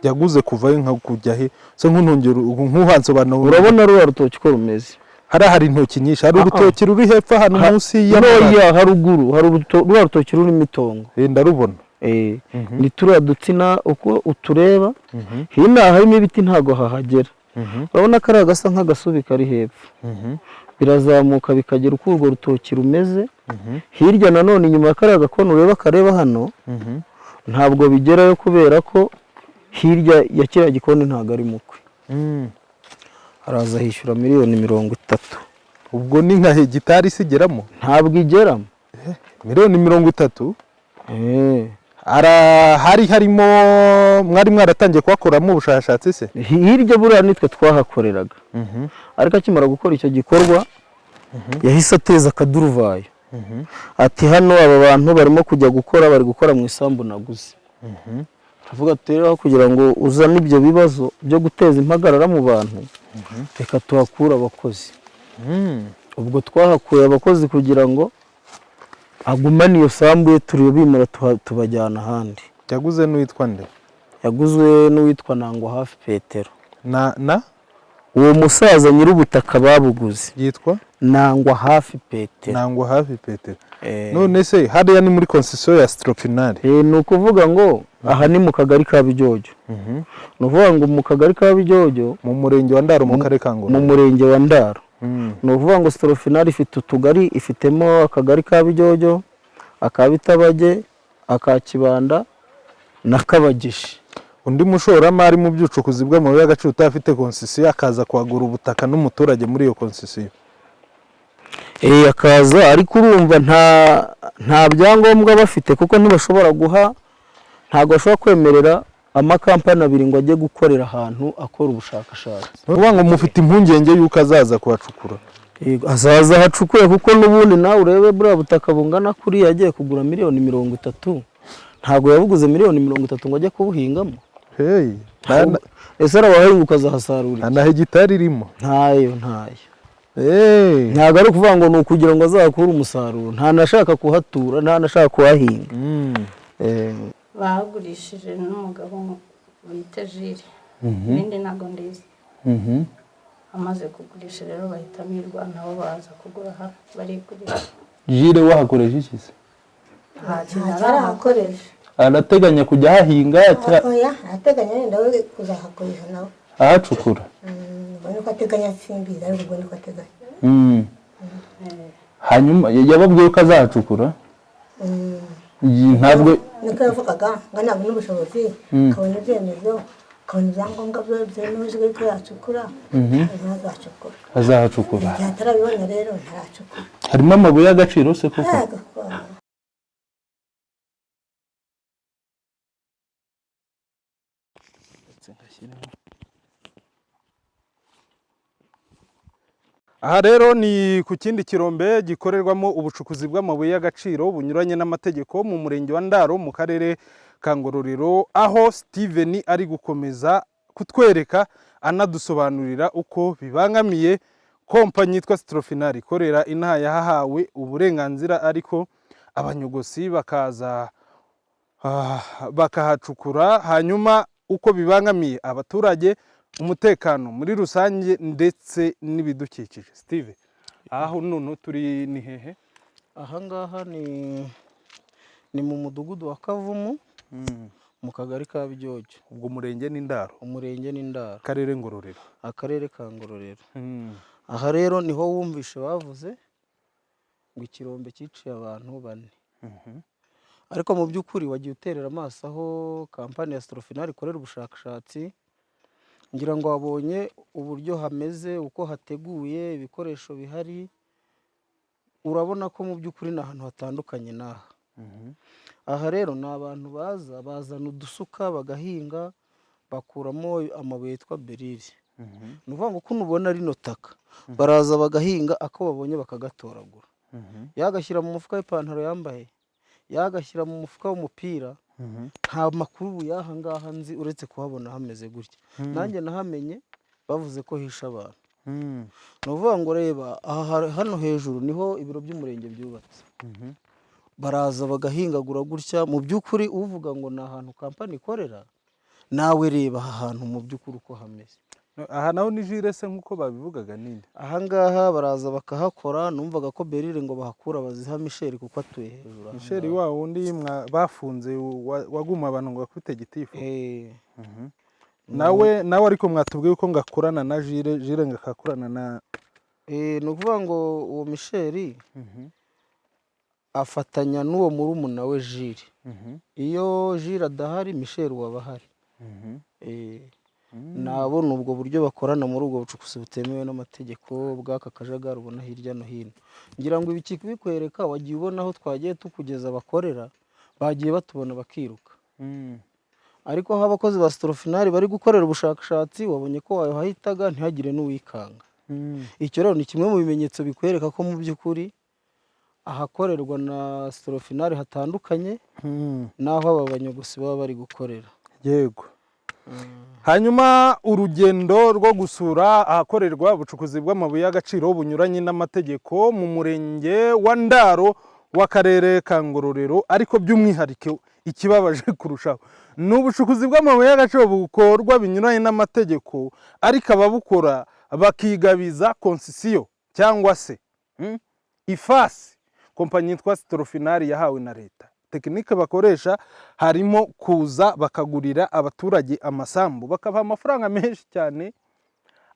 Yaguze kuvayo nka kujya he? Se nk'untongero nk'uhansobanura. Urabona ruwa rutoki ko rumeze. Hari intoki nyinshi, hari urutoki ruri hepfo hano munsi ya haruguru, hari ruwa rutoki ruri mitongo. Ndarubona. Ni turiya dutsina uko utureba, hino harimo ibiti ntago hahagera. Urabona ko ari agasa nk'agasubi kari hepfo. Birazamuka bikagera uko urwo rutoki rumeze. Hirya nanone inyuma kari agakona ureba kareba hano, ntabwo bigerayo kubera ko hirya ya kiriya gikoni ntago ari mukwe. Araza hishyura $30,000,000. Ubwo ni nka hegitari isigeramo? Ntabwo igeramo. $30,000,000? harimo mwari mwaratangiye kuhakoramo ubushakashatsi se? Hirya buriya nitwe twahakoreraga. Ariko akimara gukora icyo gikorwa yahise ateza akaduruvayo. Ati hano aba bantu barimo kujya gukora, bari gukora mu isambu naguze. Avuga rero kugira ngo uzane ibyo bibazo byo guteza impagarara mu bantu, reka tuhakura abakozi. Ubwo twahakuye abakozi kugira ngo agumane iyo sambu ye turibimura tubajyana ahandi. Yaguze n'uwitwa nde? Yaguzwe n'uwitwa Nangwa Hafi Petero. Na uwo musaza nyir'ubutaka babuguze yitwa Nangwa Hafi Petero. Nangwa Hafi Petero. None se hariya ni muri concession ya Strofinari? Ni ukuvuga ngo aha ni mu kagari ka Bijyojyo. Ni ukuvuga ngo mu kagari ka Bijyojyo mu murenge wa Ndaro mu karere ka Ngororero. Mu murenge wa Ndaro. Ni ukuvuga ngo Strofinari ifite utugari, ifitemo akagari ka Bijyojyo, aka Bitabage, aka Kibanda na Kabagishi. Undi mushoramari mu by'ucukuzi bw'amabuye y'agaciro utafite concession akaza kwagura ubutaka n'umuturage muri iyo concession? Akaza ariko urumva nta byangombwa bafite kuko ntibashobora ntabwo bashobora kwemerera amakampani abiri ngo ajye gukorera ahantu akora ubushakashatsi. Uvuga ngo mufite impungenge yuko azaza kuhacukura? Azaza hacukure kuko n'ubundi nawe urebe buriya butaka bungana kuri yagiye kugura $30,000,000. Ntabwo yabuguze $30,000,000 ngo ajye kubuhingamo. Ese arabahinga ukazahasarura nta hegitari irimo? Ntayo. Ntabwo ari ukuvuga ngo ni ukugira ngo azakure umusaruro, nta nashaka kuhatura, nta nashaka kuhahinga. Bahagurishije n'umugabo bita Jire. Ibindi ntabwo ndizi. amaze kugurisha rero bahita birwa nabo baza kugura hano barigurisha. Jire wahakoresha iki se? Nta kintu arahakoresha. Arateganya kujya hahinga oya arateganya wenda we kuzahakoresha nawe ahacukura. ubona ko ateganya simbizi ariko ubona ko ateganya. Hanyuma yababwiye ko azahacukura. Ntabwo niko yavugaga ngo ntabwo n'ubushobozi kabona ibyemezo kabona ibyangombwa byemewe ko yacukura azacukura. azahacukura. igihe atarabibona rero ntaracukura. Harimo amabuye y'agaciro se koko? Aha rero ni ku kindi kirombe gikorerwamo ubucukuzi bw'amabuye y'agaciro bunyuranye n'amategeko mu murenge wa Ndaro mu karere ka Ngororero, aho Steven ari gukomeza kutwereka anadusobanurira uko bibangamiye kompanyi yitwa Strofinal ikorera inaha yahawe uburenganzira, ariko abanyogosi bakaza bakahacukura, hanyuma uko bibangamiye abaturage, umutekano muri rusange ndetse n'ibidukikije. Steve, aho none turi ni hehe? Aha ngaha ni mu mudugudu wa Kavumu mu kagari ka Byojo. Ubwo umurenge ni Ndaro. Umurenge ni Ndaro. Akarere Ngororero. Akarere ka Ngororero. Aha rero niho wumvishe bavuze ngo ikirombe cyiciye abantu 4. Ariko mu by'ukuri wagiye uterera amaso aho kampani ya Strofinal ikorera ubushakashatsi, ngira ngo wabonye uburyo hameze, uko hateguye, ibikoresho bihari, urabona ko mu by'ukuri ni ahantu hatandukanye n'aha. Aha rero ni abantu bazana udusuka bagahinga, bakuramo amabuye yitwa beriri. Ni ukuvuga ngo kuno ubona rino taka baraza bagahinga, ako babonye bakagatoragura, yagashyira mu mufuka w'ipantaro yambaye, yagashyira mu mufuka w'umupira. Nta makuru y'aha ngaha nzi uretse kuhabona hameze gutya. Nanjye nahamenye bavuze ko hisha abantu. Ni ukuvuga ngo reba hano hejuru niho ibiro by'umurenge byubatse. Baraza bagahingagura gutya, mu by'ukuri uvuga ngo ni ahantu kampani ikorera, nawe reba aha hantu mu by'ukuri uko hameze. Aha naho ni Jire se nk'uko babivugaga ninde? Aha ngaha baraza bakahakora, numvaga ko berire ngo bahakura baziha Michel kuko atuye hejuru. Michel wa wundi bafunze waguma abantu ngo bakubite gitifu. Nawe ariko mwatubwiye ko ngakorana na Jire ngakakorana na ni ukuvuga ngo uwo Michel afatanya n'uwo murumuna we Jire. Iyo Jire adahari Michel waba ahari. Nabo ni ubwo buryo bakorana muri ubwo bucukuzi butemewe n'amategeko bw'aka kajagari ubona hirya no hino. Ngira ngo ibi bikwereka, wagiye ubona aho twagiye tukugeza bakorera, bagiye batubona bakiruka. Ariko aho abakozi ba Strofinal bari gukorera ubushakashatsi, wabonye ko wahitaga ntihagire n'uwikanga. Icyo rero ni kimwe mu bimenyetso bikwereka ko mu by'ukuri ahakorerwa na Strofinal hatandukanye n'aho aba banyogosi baba bari gukorera. Yego. Hanyuma urugendo rwo gusura ahakorerwa ubucukuzi bw'amabuye y'agaciro bunyuranye n'amategeko mu murenge wa Ndaro w'akarere ka Ngororero, ariko by'umwihariko ikibabaje kurushaho ni ubucukuzi bw'amabuye y'agaciro bukorwa binyuranye n'amategeko, ariko ababukora bakigabiza konsisiyo cyangwa se ifasi kompanyi yitwa Strofinal yahawe na leta. Tekinike bakoresha harimo kuza bakagurira abaturage amasambu, bakabaha amafaranga menshi cyane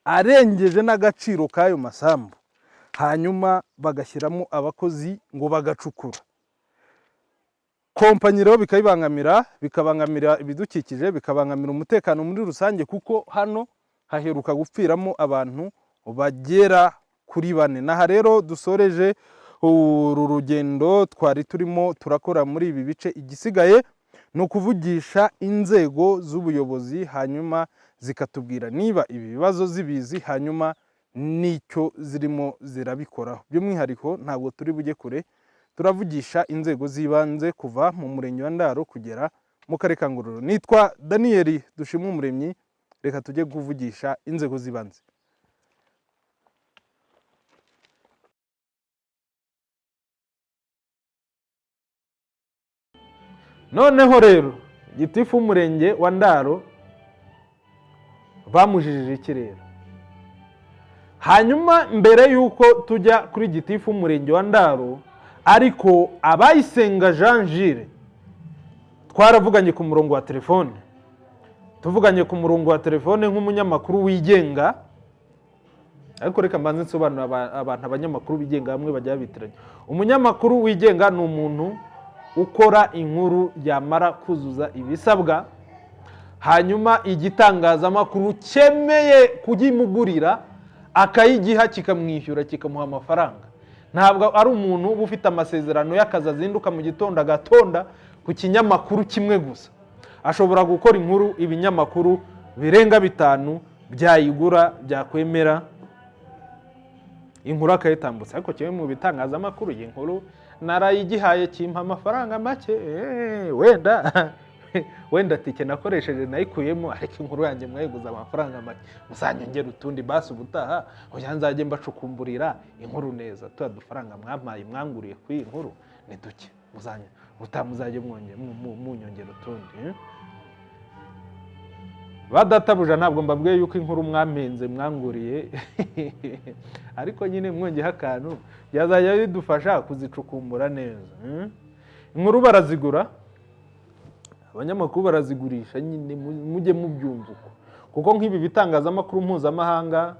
arengeje n'agaciro k'ayo masambu, hanyuma bagashyiramo abakozi ngo bagacukura. Kompanyi rero bikabangamira ibidukikije, bikabangamira umutekano muri rusange, kuko hano haheruka gupfiramo abantu bagera kuri 4. Naha rero dusoreje uru rugendo twari turimo turakora muri ibi bice. Igisigaye ni ukuvugisha inzego z'ubuyobozi, hanyuma zikatubwira niba ibi bibazo zibizi, hanyuma n'icyo zirimo zirabikoraho. By'umwihariko ntabwo turi bujye kure, turavugisha inzego z'ibanze kuva mu murenge wa Ndaro kugera mu karere ka Ngororero. Nitwa Daniel Dushimumuremyi, reka tujye kuvugisha inzego z'ibanze. Noneho rero gitifu w'umurenge wa Ndaro bamujijije iki rero? hanyuma mbere y'uko tujya kuri gitifu w'umurenge wa Ndaro, ariko Abayisenga Jean Gilles twaravuganye ku murongo wa telefone, tuvuganye ku murongo wa telefone nk'umunyamakuru wigenga, ariko reka mbanze nsobanura abantu abanyamakuru bigenga bamwe bajya bitiranya. Umunyamakuru wigenga ni umuntu ukora inkuru yamara kuzuza ibisabwa, hanyuma igitangazamakuru cyemeye kugimugurira akayigiha kikamwishyura kikamuha amafaranga. Ntabwo ari umuntu uba ufite amasezerano y'akazi azinduka mu gitondo agatonda ku kinyamakuru kimwe gusa. Ashobora gukora inkuru ibinyamakuru birenga 5 byayigura byakwemera inkuru akayitambutsa, ariko kimwe mu bitangazamakuru iyi nkuru narayigihaye kimpa amafaranga make, wenda tike nakoresheje nayikuyemo, ariko inkuru yanjye mwayiguza amafaranga make, muzanyongera utundi basi ubutaha oya nzajye mbacukumburira inkuru neza, tuba dufaranga mwampaye mwanguriye kuri iyi nkuru ni duke, muzajye munyongera utundi. Badatabuja ntabwo mbabwiye yuko inkuru mwampenze mwanguriye ariko nyine mwongeho akantu byazajya bidufasha kuzicukumbura neza. Inkuru barazigura, abanyamakuru barazigurisha, nyine mujye mubyumva uko, kuko nk'ibi bitangazamakuru mpuzamahanga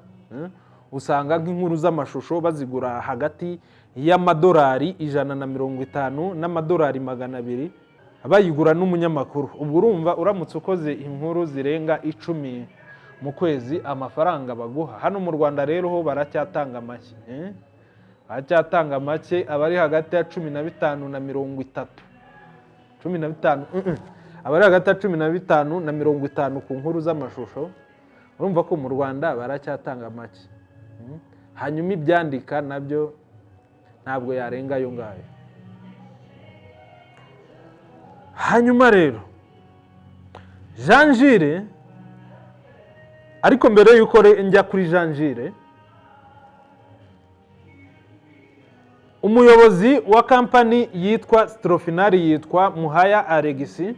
usanga nk'inkuru z'amashusho bazigura hagati y'amadolari 150 n'amadolari 200 bayigura n'umunyamakuru. Ubwo urumva uramutse ukoze inkuru zirenga 10 mu kwezi amafaranga baguha. Hano mu Rwanda rero ho baracyatanga make, baracyatanga make, abari hagati ya 15 na 30, 15 abari hagati ya 15 na 50 ku nkuru z'amashusho. Urumva ko mu Rwanda baracyatanga make, hanyuma ibyandika nabyo ntabwo yarenga yo ngayo. Hanyuma rero Jean Gilles, ariko mbere yuko njya kuri Jean Gilles, umuyobozi wa kampani yitwa Strofinari yitwa Muhaya Alegisi,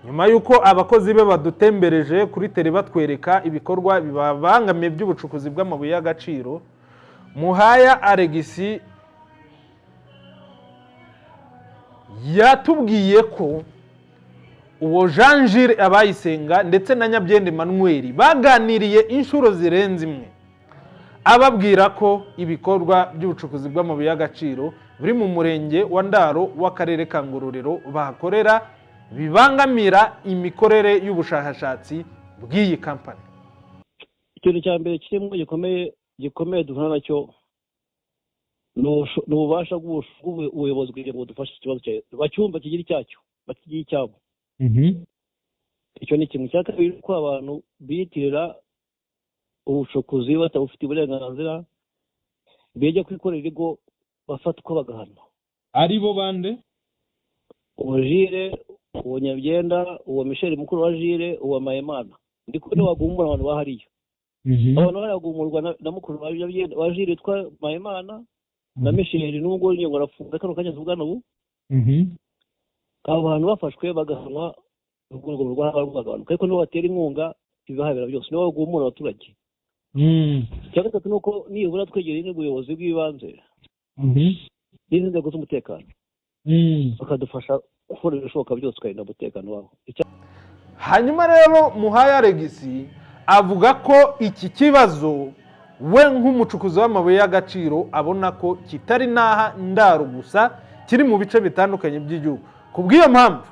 nyuma yuko abakozi be badutembereje kuri tele batwereka ibikorwa bibabangamiye by'ubucukuzi bw'amabuye y'agaciro, Muhaya Alegisi yatubwiye ko uwo Jean Gilles Abayisenga ndetse na Nyabyenda Emmanuel baganiriye inshuro zirenze imwe, ababwira ko ibikorwa by'ubucukuzi bw'amabuye y'agaciro biri mu murenge wa Ndaro w'akarere ka Ngororero bahakorera bibangamira imikorere y'ubushakashatsi bw'iyi kampani. Ikintu cya mbere kirimo gikomeye duhura nacyo ni ububasha bw'ubuyobozi kugira ngo dufashe ikibazo bacyumva kigira icyacyo, bakigira icyabo. Icyo ni kimwe. Cya kabiri ko abantu biyitirira ubucukuzi batabufitiye uburenganzira, bijya kwikorera ibigo bafatwa bagahanwa. Ari bo bande? Uwo Gilles, uwo Nyabyenda, uwo Michel mukuru wa Gilles, uwo Mayimana, ndiko ni wagumbura abantu bahariyo. Abantu baragumurwa na mukuru wa Gilles witwa Mayimana na Michel, n'ubwo nyingo arafunga kano kanya tuvugana ubu. Abo bantu bafashwe bagahanwa, urwego rw'agabanuka, ariko nibo batera inkunga ibihabera byose, nibo bagumura abaturage. Cya gatatu ni uko nibura twegereye n'ubuyobozi bw'ibanze n'inzego z'umutekano bakadufasha gukora ibishoboka byose tukarinda umutekano wabo. Hanyuma rero Muhaya Alegisi avuga ko iki kibazo we nk'umucukuzi w'amabuye y'agaciro abona ko kitari naha Ndaro gusa, kiri mu bice bitandukanye by'igihugu. Kubw'iyo mpamvu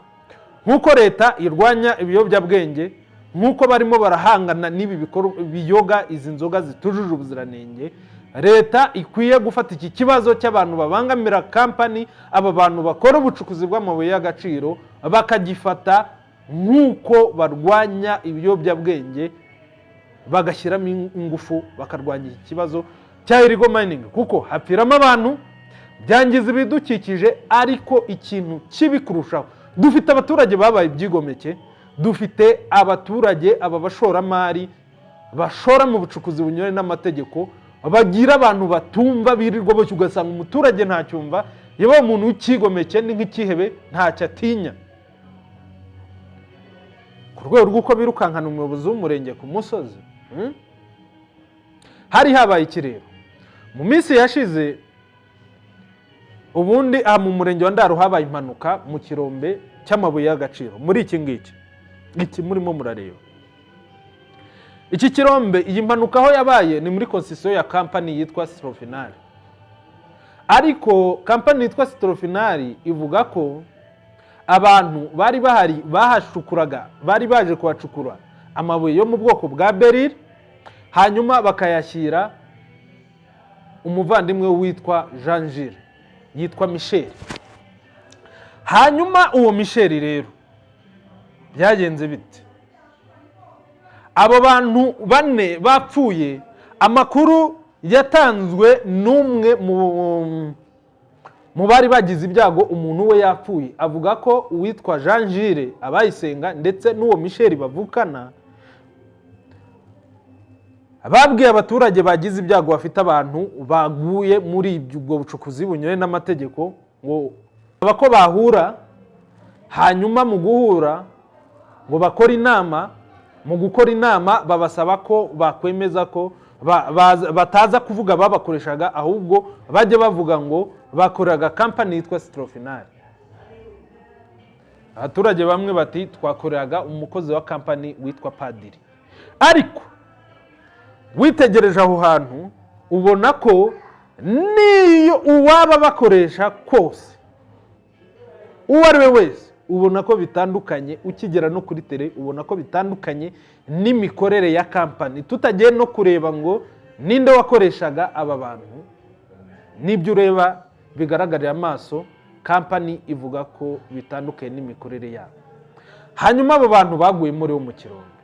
nk'uko leta irwanya ibiyobyabwenge, nk'uko barimo barahangana n'ibi biyoga, izi nzoga zitujuje ubuziranenge, leta ikwiye gufata iki kibazo cy'abantu babangamira kampani, aba bantu bakora ubucukuzi bw'amabuye y'agaciro bakagifata nk'uko barwanya ibiyobyabwenge, bagashyiramo ingufu bakarwanya iki kibazo cya illegal mining, kuko hapfiramo abantu, byangiza ibidukikije, ariko ikintu kibi kurushaho dufite abaturage babaye ibyigomeke, dufite abaturage aba bashoramari bashora mu bucukuzi bunyuranye n'amategeko, bagira abantu batumva birirwa bose, ugasanga umuturage ntacyumva, yewe umuntu w'ikigomeke ni nk'ikihebe ntacyo atinya. Ku rwego rw'uko birukankana umuyobozi w'umurenge ku musozi, hari habaye iki rero? Mu minsi yashize ubundi aha mu murenge wa Ndaro habaye impanuka mu kirombe cy'amabuye y'agaciro muri iki ngiki murimo murareba. Iki kirombe, iyi mpanuka aho yabaye ni muri concession ya kampani yitwa Strofinal. Ariko kampani yitwa Strofinal ivuga ko abantu bari bahari bahashukuraga, bari baje kuhacukura amabuye yo mu bwoko bwa beril, hanyuma bakayashyira umuvandimwe witwa Jean Gilles, yitwa Michel. Hanyuma uwo Michel rero byagenze bite? Abo bantu bane bapfuye, amakuru yatanzwe n'umwe mu bari bagize ibyago, umuntu we yapfuye. Avuga ko uwitwa Jean Gilles Abayisenga ndetse n'uwo Michel bavukana babwiye abaturage bagize ibyago bafite abantu baguye muri ubwo bucukuzi bunyuranye n'amategeko ngo ko bahura, hanyuma mu guhura ngo bakora inama. Mu gukora inama babasaba ko bakwemeza ko bataza kuvuga babakoreshaga, ahubwo bajye bavuga ngo bakoraga kampani yitwa Strofinal. Abaturage bamwe bati twakoreraga umukozi wa kampani witwa Padiri. Ariko witegereje aho hantu ubona ko niyo uwaba bakoresha kose, uwo ari we wese, ubona ko bitandukanye. Ukigera no kuri tele ubona ko bitandukanye n'imikorere ya kampani. Tutagiye no kureba ngo ninde wakoreshaga aba bantu, nibyo ureba bigaragarira amaso, kampani ivuga ko bitandukanye n'imikorere yabo. Hanyuma abo bantu baguye muri wo mu kirombe.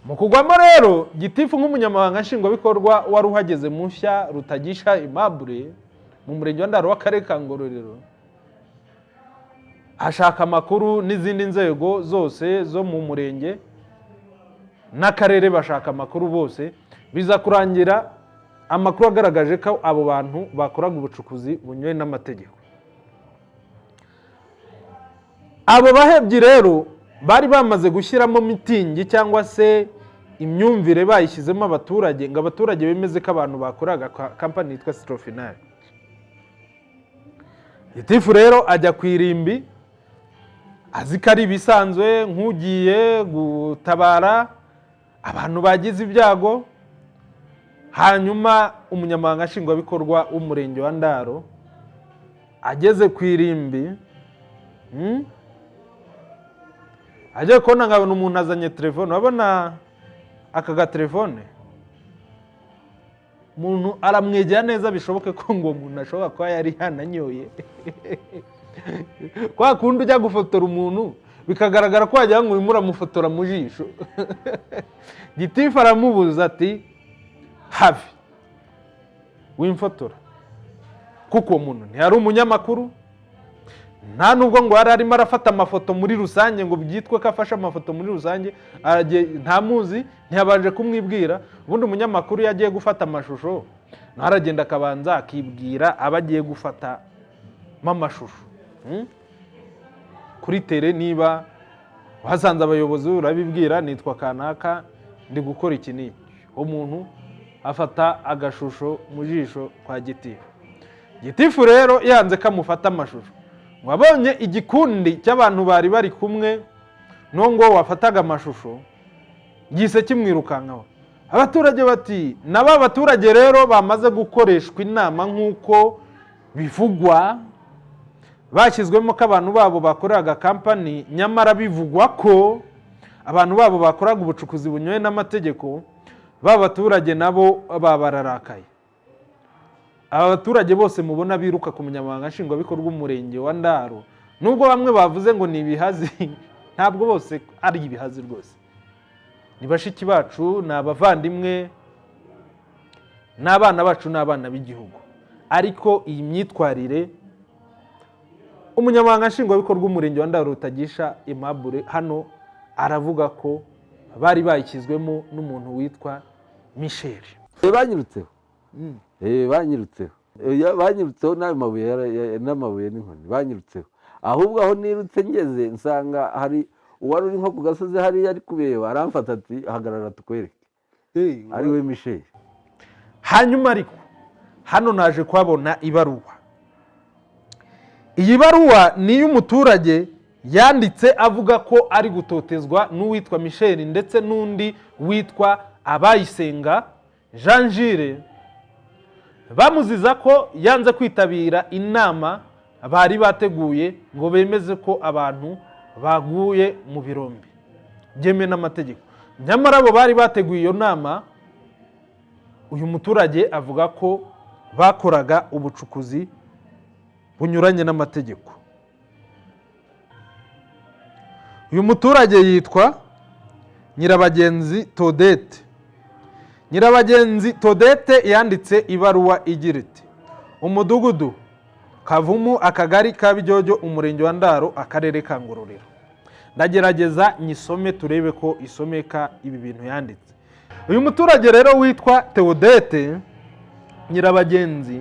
Mu kugwamo rero, gitifu nk'umunyamabanga nshingwabikorwa wari uhageze mushya Rutagisha Aimable mu murenge wa Ndaro w'akarere ka Ngororero, ashaka amakuru n'izindi nzego zose zo mu murenge n'akarere bashaka amakuru bose, biza kurangira amakuru agaragaje ko abo bantu bakoraga ubucukuzi bunyuranye n'amategeko. Abo bahebyi rero bari bamaze gushyiramo mitingi cyangwa se imyumvire bayishyizemo abaturage, ngo abaturage bemeze ko abantu bakoraga kampani yitwa Strofinal. Gitifu rero ajya ku irimbi azi ko ari ibisanzwe, nk'ugiye gutabara abantu bagize ibyago. Hanyuma umunyamabanga nshingwabikorwa w'umurenge wa Ndaro ageze ku irimbi, agiye kubona nkabona umuntu azanye telefone. Urabona aka gatelefone, umuntu aramwegera neza, bishoboke ko ngo umuntu ashobora kuba yari yananyoye. Kwa kundi ujya gufotora umuntu bikagaragara ko wagira ngo urimo uramufotora mu jisho. Gitifu aramubuza ati have wimfotora, kuko uwo muntu ntiyari umunyamakuru, nta nubwo ngo yari arimo arafata amafoto muri rusange ngo byitwe ko afashe amafoto muri rusange. Ntamuzi, ntiyabanje kumwibwira. Ubundi umunyamakuru iyo agiye gufata amashusho aragenda akabanza akibwira aba agiye gufatamo amashusho. Kuri tele niba wasanze abayobozi urabibwira, nitwa kanaka ndi gukora iki n'iki. Umuntu afata agashusho mu jisho kwa Gitifu. Gitifu rero yanze ko amufata amashusho. Wabonye igikundi cy'abantu bari bari kumwe nongo wafataga amashusho gise kimwirukankaho. Abaturage bati naba abaturage rero bamaze gukoreshwa inama nk'uko bivugwa, bashyizwemo ko abantu babo bakoraga kampani, nyamara bivugwa ko abantu babo bakoraga ubucukuzi bunyuranye n'amategeko. Babaturage nabo babararakaye. Aba baturage bose mubona biruka ku munyamabanga nshingwabikorwa w'umurenge wa Ndaro, nubwo bamwe bavuze ngo ni ibihazi, ntabwo bose ari ibihazi rwose. Ni bashiki bacu, ni abavandimwe, n'abana bacu, n'abana b'igihugu. Ariko iyi myitwarire umunyamabanga nshingwabikorwa w'umurenge wa Ndaro Rutagisha Aimable hano aravuga ko bari bayishyizwemo n'umuntu witwa Michel. Banyirutseho. Banyirutseho n'amabuye n'inkoni banyirutseho. Ahubwo aho nirutse ngeze nsanga hari uwari uri nko ku gasozi hariya ari kubeba, aramfata ati hagarara tukwereke. Ari we Michel. hanyuma ariko hano naje kuhabona ibaruwa. Iyi baruwa ni iy'umuturage yanditse avuga ko ari gutotezwa n'uwitwa Michel ndetse n'undi witwa Abayisenga Jean Gilles, bamuziza ko yanze kwitabira inama bari bateguye ngo bemeze ko abantu baguye mu birombe byemewe n'amategeko. Nyamara abo bari bateguye iyo nama, uyu muturage avuga ko bakoraga ubucukuzi bunyuranye n'amategeko. Uyu muturage yitwa Nyirabagenzi Todete. Nyirabagenzi Todete yanditse ibaruwa igira iti: umudugudu Kavumu, akagari ka Bijyojyo, umurenge wa Ndaro, akarere ka Ngororero. Ndagerageza nyisome turebe ko isomeka ibi bintu yanditse. Uyu muturage rero witwa Todete Nyirabagenzi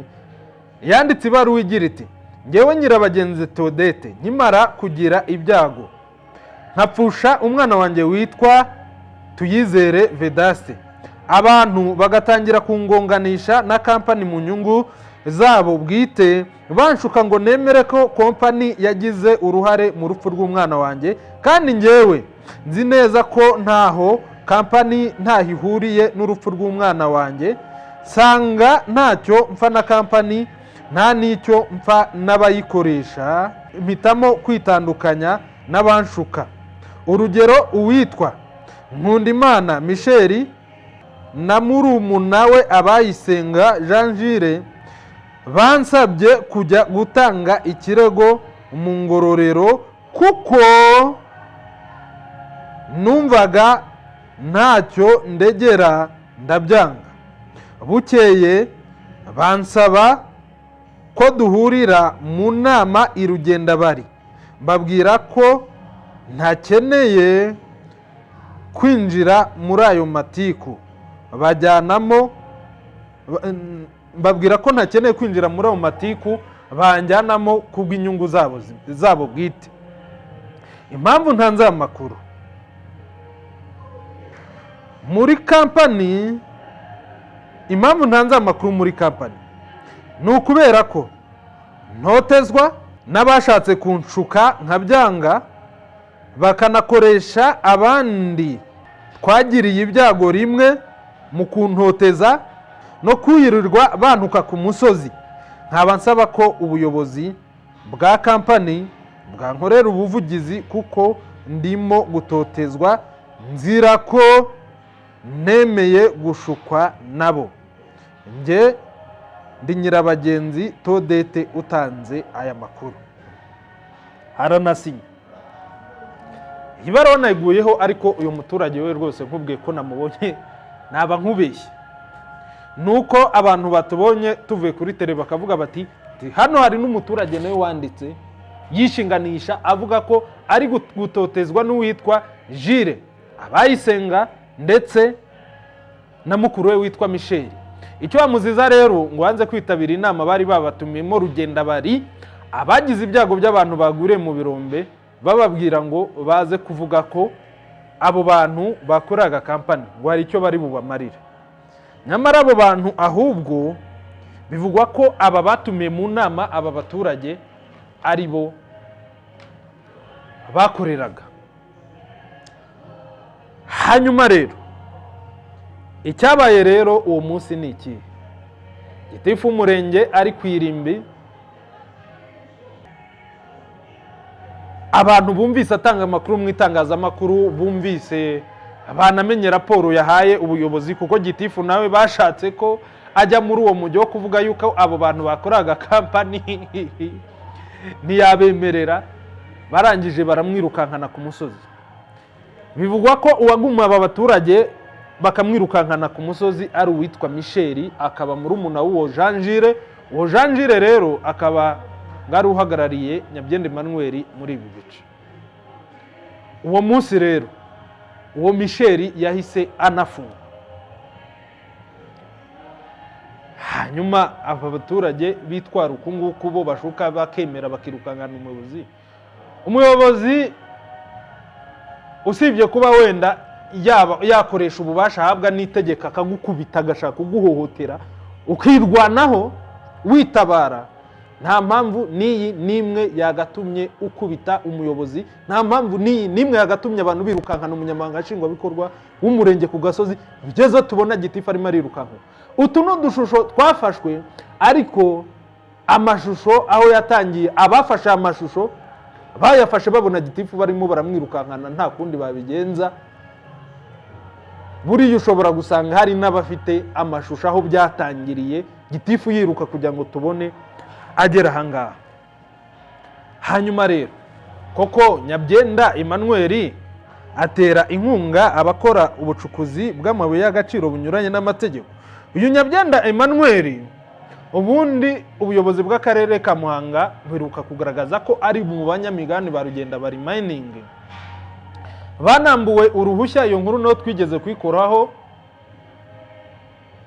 yanditse ibaruwa igira iti: ngewe Nyirabagenzi Todete nkimara kugira ibyago nkapfusha umwana wanjye witwa Tuyizere Vedaste, abantu bagatangira kungonganisha na kampani mu nyungu zabo bwite, banshuka ngo nemere ko kompani yagize uruhare mu rupfu rw'umwana wanjye, kandi ngewe nzi neza ko ntaho kampani ntahihuriye n'urupfu rw'umwana wanjye, sanga ntacyo mpfa na kampani nta n'icyo mpfa n'abayikoresha, mpitamo kwitandukanya n'abanshuka. Urugero, uwitwa Nkundimana Michel na murumuna we Abayisenga Jean Gilles bansabye kujya gutanga ikirego mu Ngororero kuko numvaga ntacyo ndegera, ndabyanga. Bukeye bansaba ko duhurira mu nama i Rugendabari, mbabwira ko ntakeneye kwinjira muri ayo matiku mbabwira ko ntakeneye kwinjira muri ayo matiku banjyanamo kubw'inyungu zabo bwite. Impamvu ntanze amakuru muri kampani, impamvu ntanze amakuru muri kampani ni ukubera ko ntotezwa n'abashatse kunshuka nkabyanga, bakanakoresha abandi twagiriye ibyago rimwe mu kuntoteza no kwirirwa bantuka ku musozi. Nkaba nsaba ko ubuyobozi bwa kampani bwankorera ubuvugizi kuko ndimo gutotezwa nzira ko nemeye gushukwa nabo. Nge ndi Nyirabagenzi Todete utanze aya makuru. Haranasinya. Ibaruwa nayiguyeho, ariko uyu muturage we rwose nkubwiye ko namubonye naba nkubeshye. Nuko abantu batubonye tuvuye kuri tele bakavuga bati hano hari n'umuturage nawe wanditse yishinganisha avuga ko ari gutotezwa n'uwitwa Gilles Abayisenga ndetse na mukuru we witwa Michel. Icyo bamuziza rero ngo hanze kwitabira inama bari babatumiyemo Rugendabari, abagize ibyago by'abantu baguriye mu birombe, bababwira ngo baze kuvuga ko abo bantu bakoraga kampani ngo hari icyo bari bubamarire. Nyamara abo bantu ahubwo bivugwa ko aba batumiye mu nama aba baturage ari bo bakoreraga. Hanyuma rero icyabaye rero uwo munsi ni iki? Gitifu umurenge ari ku irimbi, abantu bumvise atanga amakuru mu itangazamakuru, bumvise banamenye raporo yahaye ubuyobozi, kuko gitifu nawe bashatse ko ajya muri uwo mujyi wo kuvuga yuko abo bantu bakoraga kampani ntiyabemerera, barangije baramwirukankana ku musozi. Bivugwa ko uwaguma aba baturage bakamwirukankana ku musozi ari uwitwa Michel, akaba murumuna w'uwo Jean Gilles. Uwo Jean Gilles rero akaba ngari uhagarariye Nyabyenda Emmanuel muri ibi bice. Uwo munsi rero uwo Michel yahise anafungwa. Hanyuma aba baturage bitwara uku nguku bo bashuka bakemera bakirukankana umuyobozi usibye kuba wenda yakoresha ububasha ahabwa n'itegeko akagukubita agashaka kuguhohotera, ukirwanaho witabara, nta mpamvu n'iyi n'imwe yagatumye ukubita umuyobozi, nta mpamvu n'iyi n'imwe yagatumye abantu birukankana umunyamabanga nshingwabikorwa w'umurenge ku Gasozi, bigeze tubona Gitifu arimo arirukanka. Utu ni udushusho twafashwe, ariko amashusho aho yatangiye, abafashe amashusho bayafashe babona Gitifu barimo baramwirukankana, nta kundi babigenza. Buriya ushobora gusanga hari n'abafite amashusho aho byatangiriye, Gitifu yiruka kugira ngo tubone agera ahangaha. Hanyuma rero koko Nyabyenda Emmanuel atera inkunga abakora ubucukuzi bw'amabuye y'agaciro bunyuranye n'amategeko. Uyu Nyabyenda Emmanuel, ubundi ubuyobozi bw'akarere ka Muhanga buheruka kugaragaza ko ari mu banyamigani ba Rugendabari Mining banambuwe uruhushya. Iyo nkuru nayo twigeze kuyikoraho,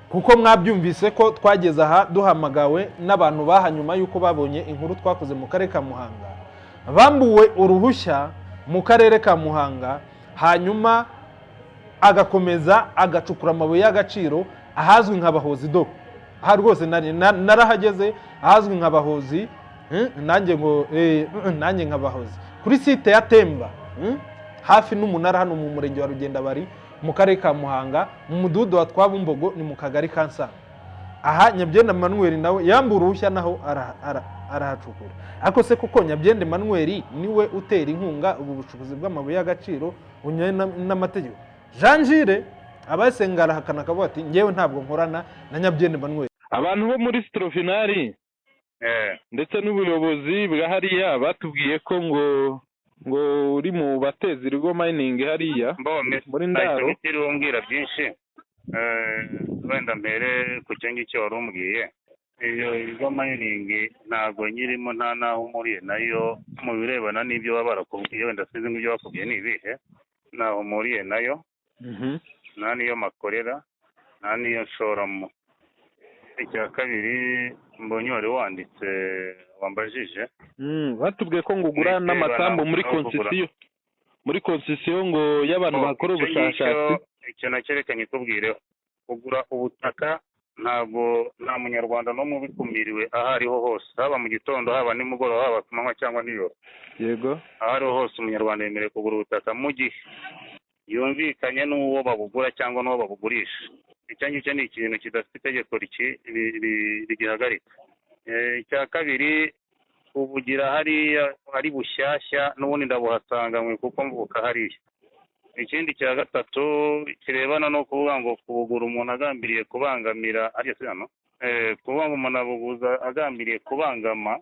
kuko mwabyumvise ko twageze aha duhamagawe n'abantu bahanyuma yuko babonye inkuru twakoze mu karere ka Muhanga. Bambuwe uruhushya mu karere ka Muhanga, hanyuma agakomeza agacukura amabuye y'agaciro ahazwi nka Bahozi. Do aha rwose narahageze, ahazwi nka Bahozi, nanjye nka Bahozi kuri site ya Temba, hafi n'umunara hano mu murenge wa Rugendabari mu karere ka Muhanga, mu mudugudu wa Twabumbogo, ni mu kagari ka Nsana. Aha Nyabyenda Emmanuel nawe yambuye uruhushya naho arahacukura. Ariko se kuko Nyabyenda Emmanuel niwe utera inkunga ubu bucukuzi bw'amabuye y'agaciro bunyuranye n'amategeko? Jean Gilles abasenga arahakana akavuga ati ngewe ntabwo nkorana na Nyabyenda Emmanuel. Abantu bo muri Strofinari ndetse n'ubuyobozi bwa hariya batubwiye ko ngo uri mu batezi Rigo Mining hariya muri Ndaro. Nahise umbwira byinshi, wenda mbere ku cyo ngicyo wari umbwiye. Iyo Rigo Mining ntabwo nyirimo, nta naho umuriye nayo mu birebana n'ibyo baba barakubwiye. Wenda sinzi nk'ibyo bakubwiye ni ibihe, ntaho umuriye nayo, nta niyo makorera, nta niyo nshoramo. Icya kabiri, mbonye wari wanditse wambajije, batubwiye ko ngo ugura n'amasambu muri konsisiyo ngo y'abantu bakora ubushakashatsi. icyo nacyerekanye kubwireho, kugura ubutaka ntabwo nta munyarwanda n'umwe ubikumiriwe aho ariho hose, haba mu gitondo, haba nimugoroba, haba ku manywa cyangwa nijoro. Yego, aho ariho hose umunyarwanda yemerewe kugura ubutaka mu gihe yumvikanye n'uwo babugura cyangwa n'uwo babugurisha. Icyo ngicyo ni ikintu kidafite itegeko rigihagarika. Icya kabiri, ubugira hariya ari bushyashya n'ubundi ndabuhasanganywe kuko mvuka hariya. Ikindi cya gatatu kirebana no kuvuga ngo kubugura umuntu agambiriye kubangamira, ariyo se hano, kuvuga ngo umuntu abuguza agambiriye kubangama,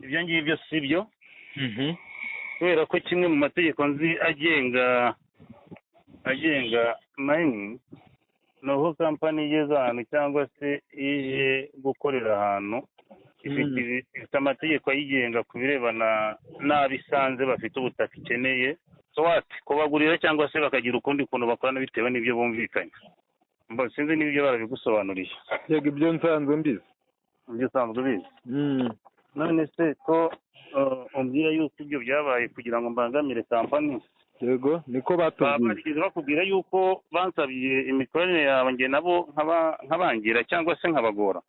ibyo ngibyo si byo. Kubera ko kimwe mu mategeko nzi agenga mining, ni uko kampani igeze ahantu cyangwa se ije gukorera ahantu ifite amategeko ayigenga ku birebana n'abisanze bafite ubutaka ikeneye, kubagurira cyangwa se bakagira ukundi kuntu bakorana bitewe n'ibyo bumvikanye. Sinzi n'ibyo barabigusobanuriye. Yego, ibyo nsanzwe mbizi. Ibyo usanzwe ubizi. None se ko umbwira yuko ibyo byabaye kugira ngo mbangamire kampani? Yego, niko batubwiye. Barigeze bakubwira yuko bansabye imikoranire yawe nge nabo nkabangira cyangwa se nkabagora?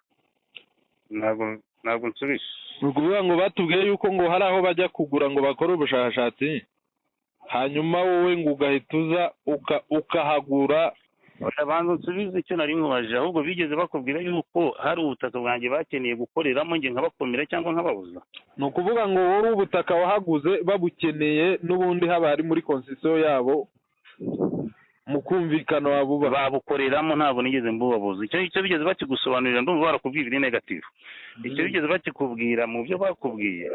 Ntabwo nsubije. Ni ukuvuga ngo batubwiye yuko ngo hari aho bajya kugura ngo bakore ubushakashatsi, hanyuma wowe ngo ugahita uza ukahagura. Abanza nsubize icyo nari nkubajije, ahubwo bigeze bakubwira yuko hari ubutaka bwanjye bakeneye gukoreramo nge nkabakomera cyangwa nkababuza? Ni ukuvuga ngo wowe ubutaka wahaguze babukeneye n'ubundi haba hari muri konsisiyo yabo, mu kumvikana wabuba babukoreramo, ntabwo nigeze mbubabuza. Icyo bigeze bakigusobanurira ndumva barakubwiye ibiri negatifu. Icyo bigeze bakikubwira mu byo bakubwiye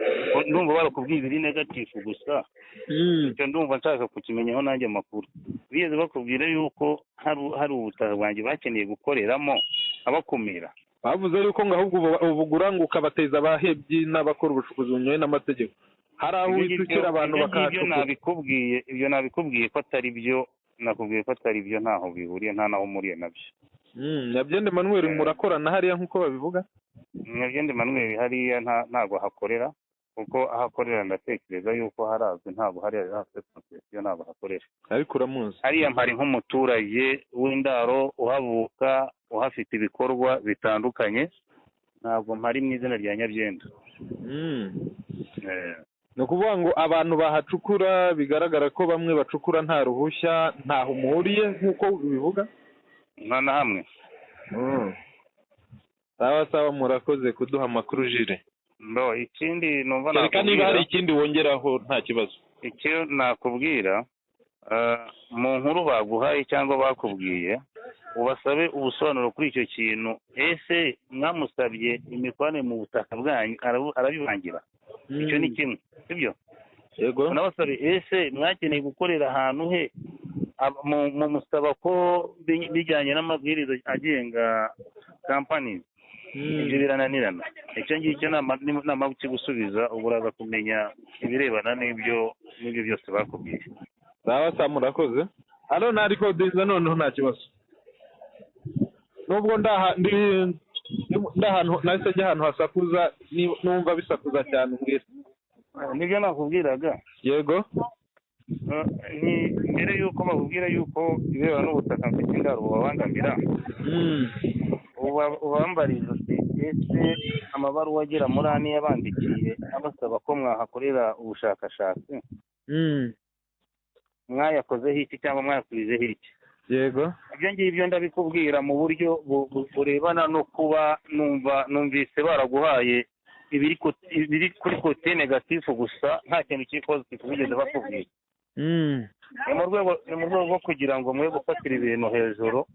ndumva barakubwiye ibiri negatifu gusa. Icyo ndumva nshaka kukimenyaho nanjye amakuru. Bigeze bakubwira yuko hari ubutaka bwanjye bakeneye gukoreramo abakumira? Bavuze yuko ngo ahubwo ubugura ngo ukabateza abahebyi n'abakora ubucukuzi bunyuranye n'amategeko. Hari aho witukira abantu bakahacukura. Ibyo nabikubwiye ko atari byo. Nakubwiye ko atari byo, ntaho bihuriye, nta naho umuriye nabyo. Nyabyenda Emmanuel murakorana hariya nk'uko babivuga? Nyabyenda Emmanuel hariya ntago hakorera, kuko aho akorera ndatekereza yuko harazwi, ntabwo hariya hafite konsesiyo, ntabwo hakoresha. ariko uramuzi. hariya mpari nk'umuturage w'indaro uhavuka, uhafite ibikorwa bitandukanye, ntabwo mpari mu izina rya Nyabyenda. ni ukuvuga ngo abantu bahacukura bigaragara ko bamwe bacukura nta ruhushya, ntaho muhuriye nk'uko bivuga. nta na hamwe. sawa murakoze kuduha amakuru Jire. Ikindi numva reka niba hari ikindi wongeraho nta kibazo. icyo nakubwira, mu nkuru baguhaye cyangwa bakubwiye, ubasabe ubusobanuro kuri icyo kintu. Ese mwamusabye imikoranire mu butaka bwanyu arabibangira? Icyo ni kimwe, sibyo? Yego. Unabasabye ese mwakeneye gukorera ahantu he, musaba ko bijyanye n'amabwiriza agenga kampani, ibyo birananirana. Icyo ngicyo nama gusubiza, ubu uraza kumenya ibirebana n'ibyo byose bakubwiye. sawa murakoze. hano nta rikodinga noneho nta kibazo. nubwo ndahantu nahise njya ahantu hasakuza, numva bisakuza cyane mbwira. Nibyo nakubwiraga. Yego. ni mbere yuko bakubwira yuko ibirebana n'ubutaka mfite indaro bubabangamira, ubambariza uti ese amabaruwa agera muri ane yabandikiye abasaba ko mwahakorera ubushakashatsi, mwayakozeho iki cyangwa mwayakurijeho iki? Yego. ibyo ngibyo ndabikubwira mu buryo burebana no kuba numvise baraguhaye ibiri kuri kote negatifu gusa, nta kintu kiri positive bigeze bakubwira. ni mu rwego rwo kugira ngo mwe gufatira ibintu hejuru.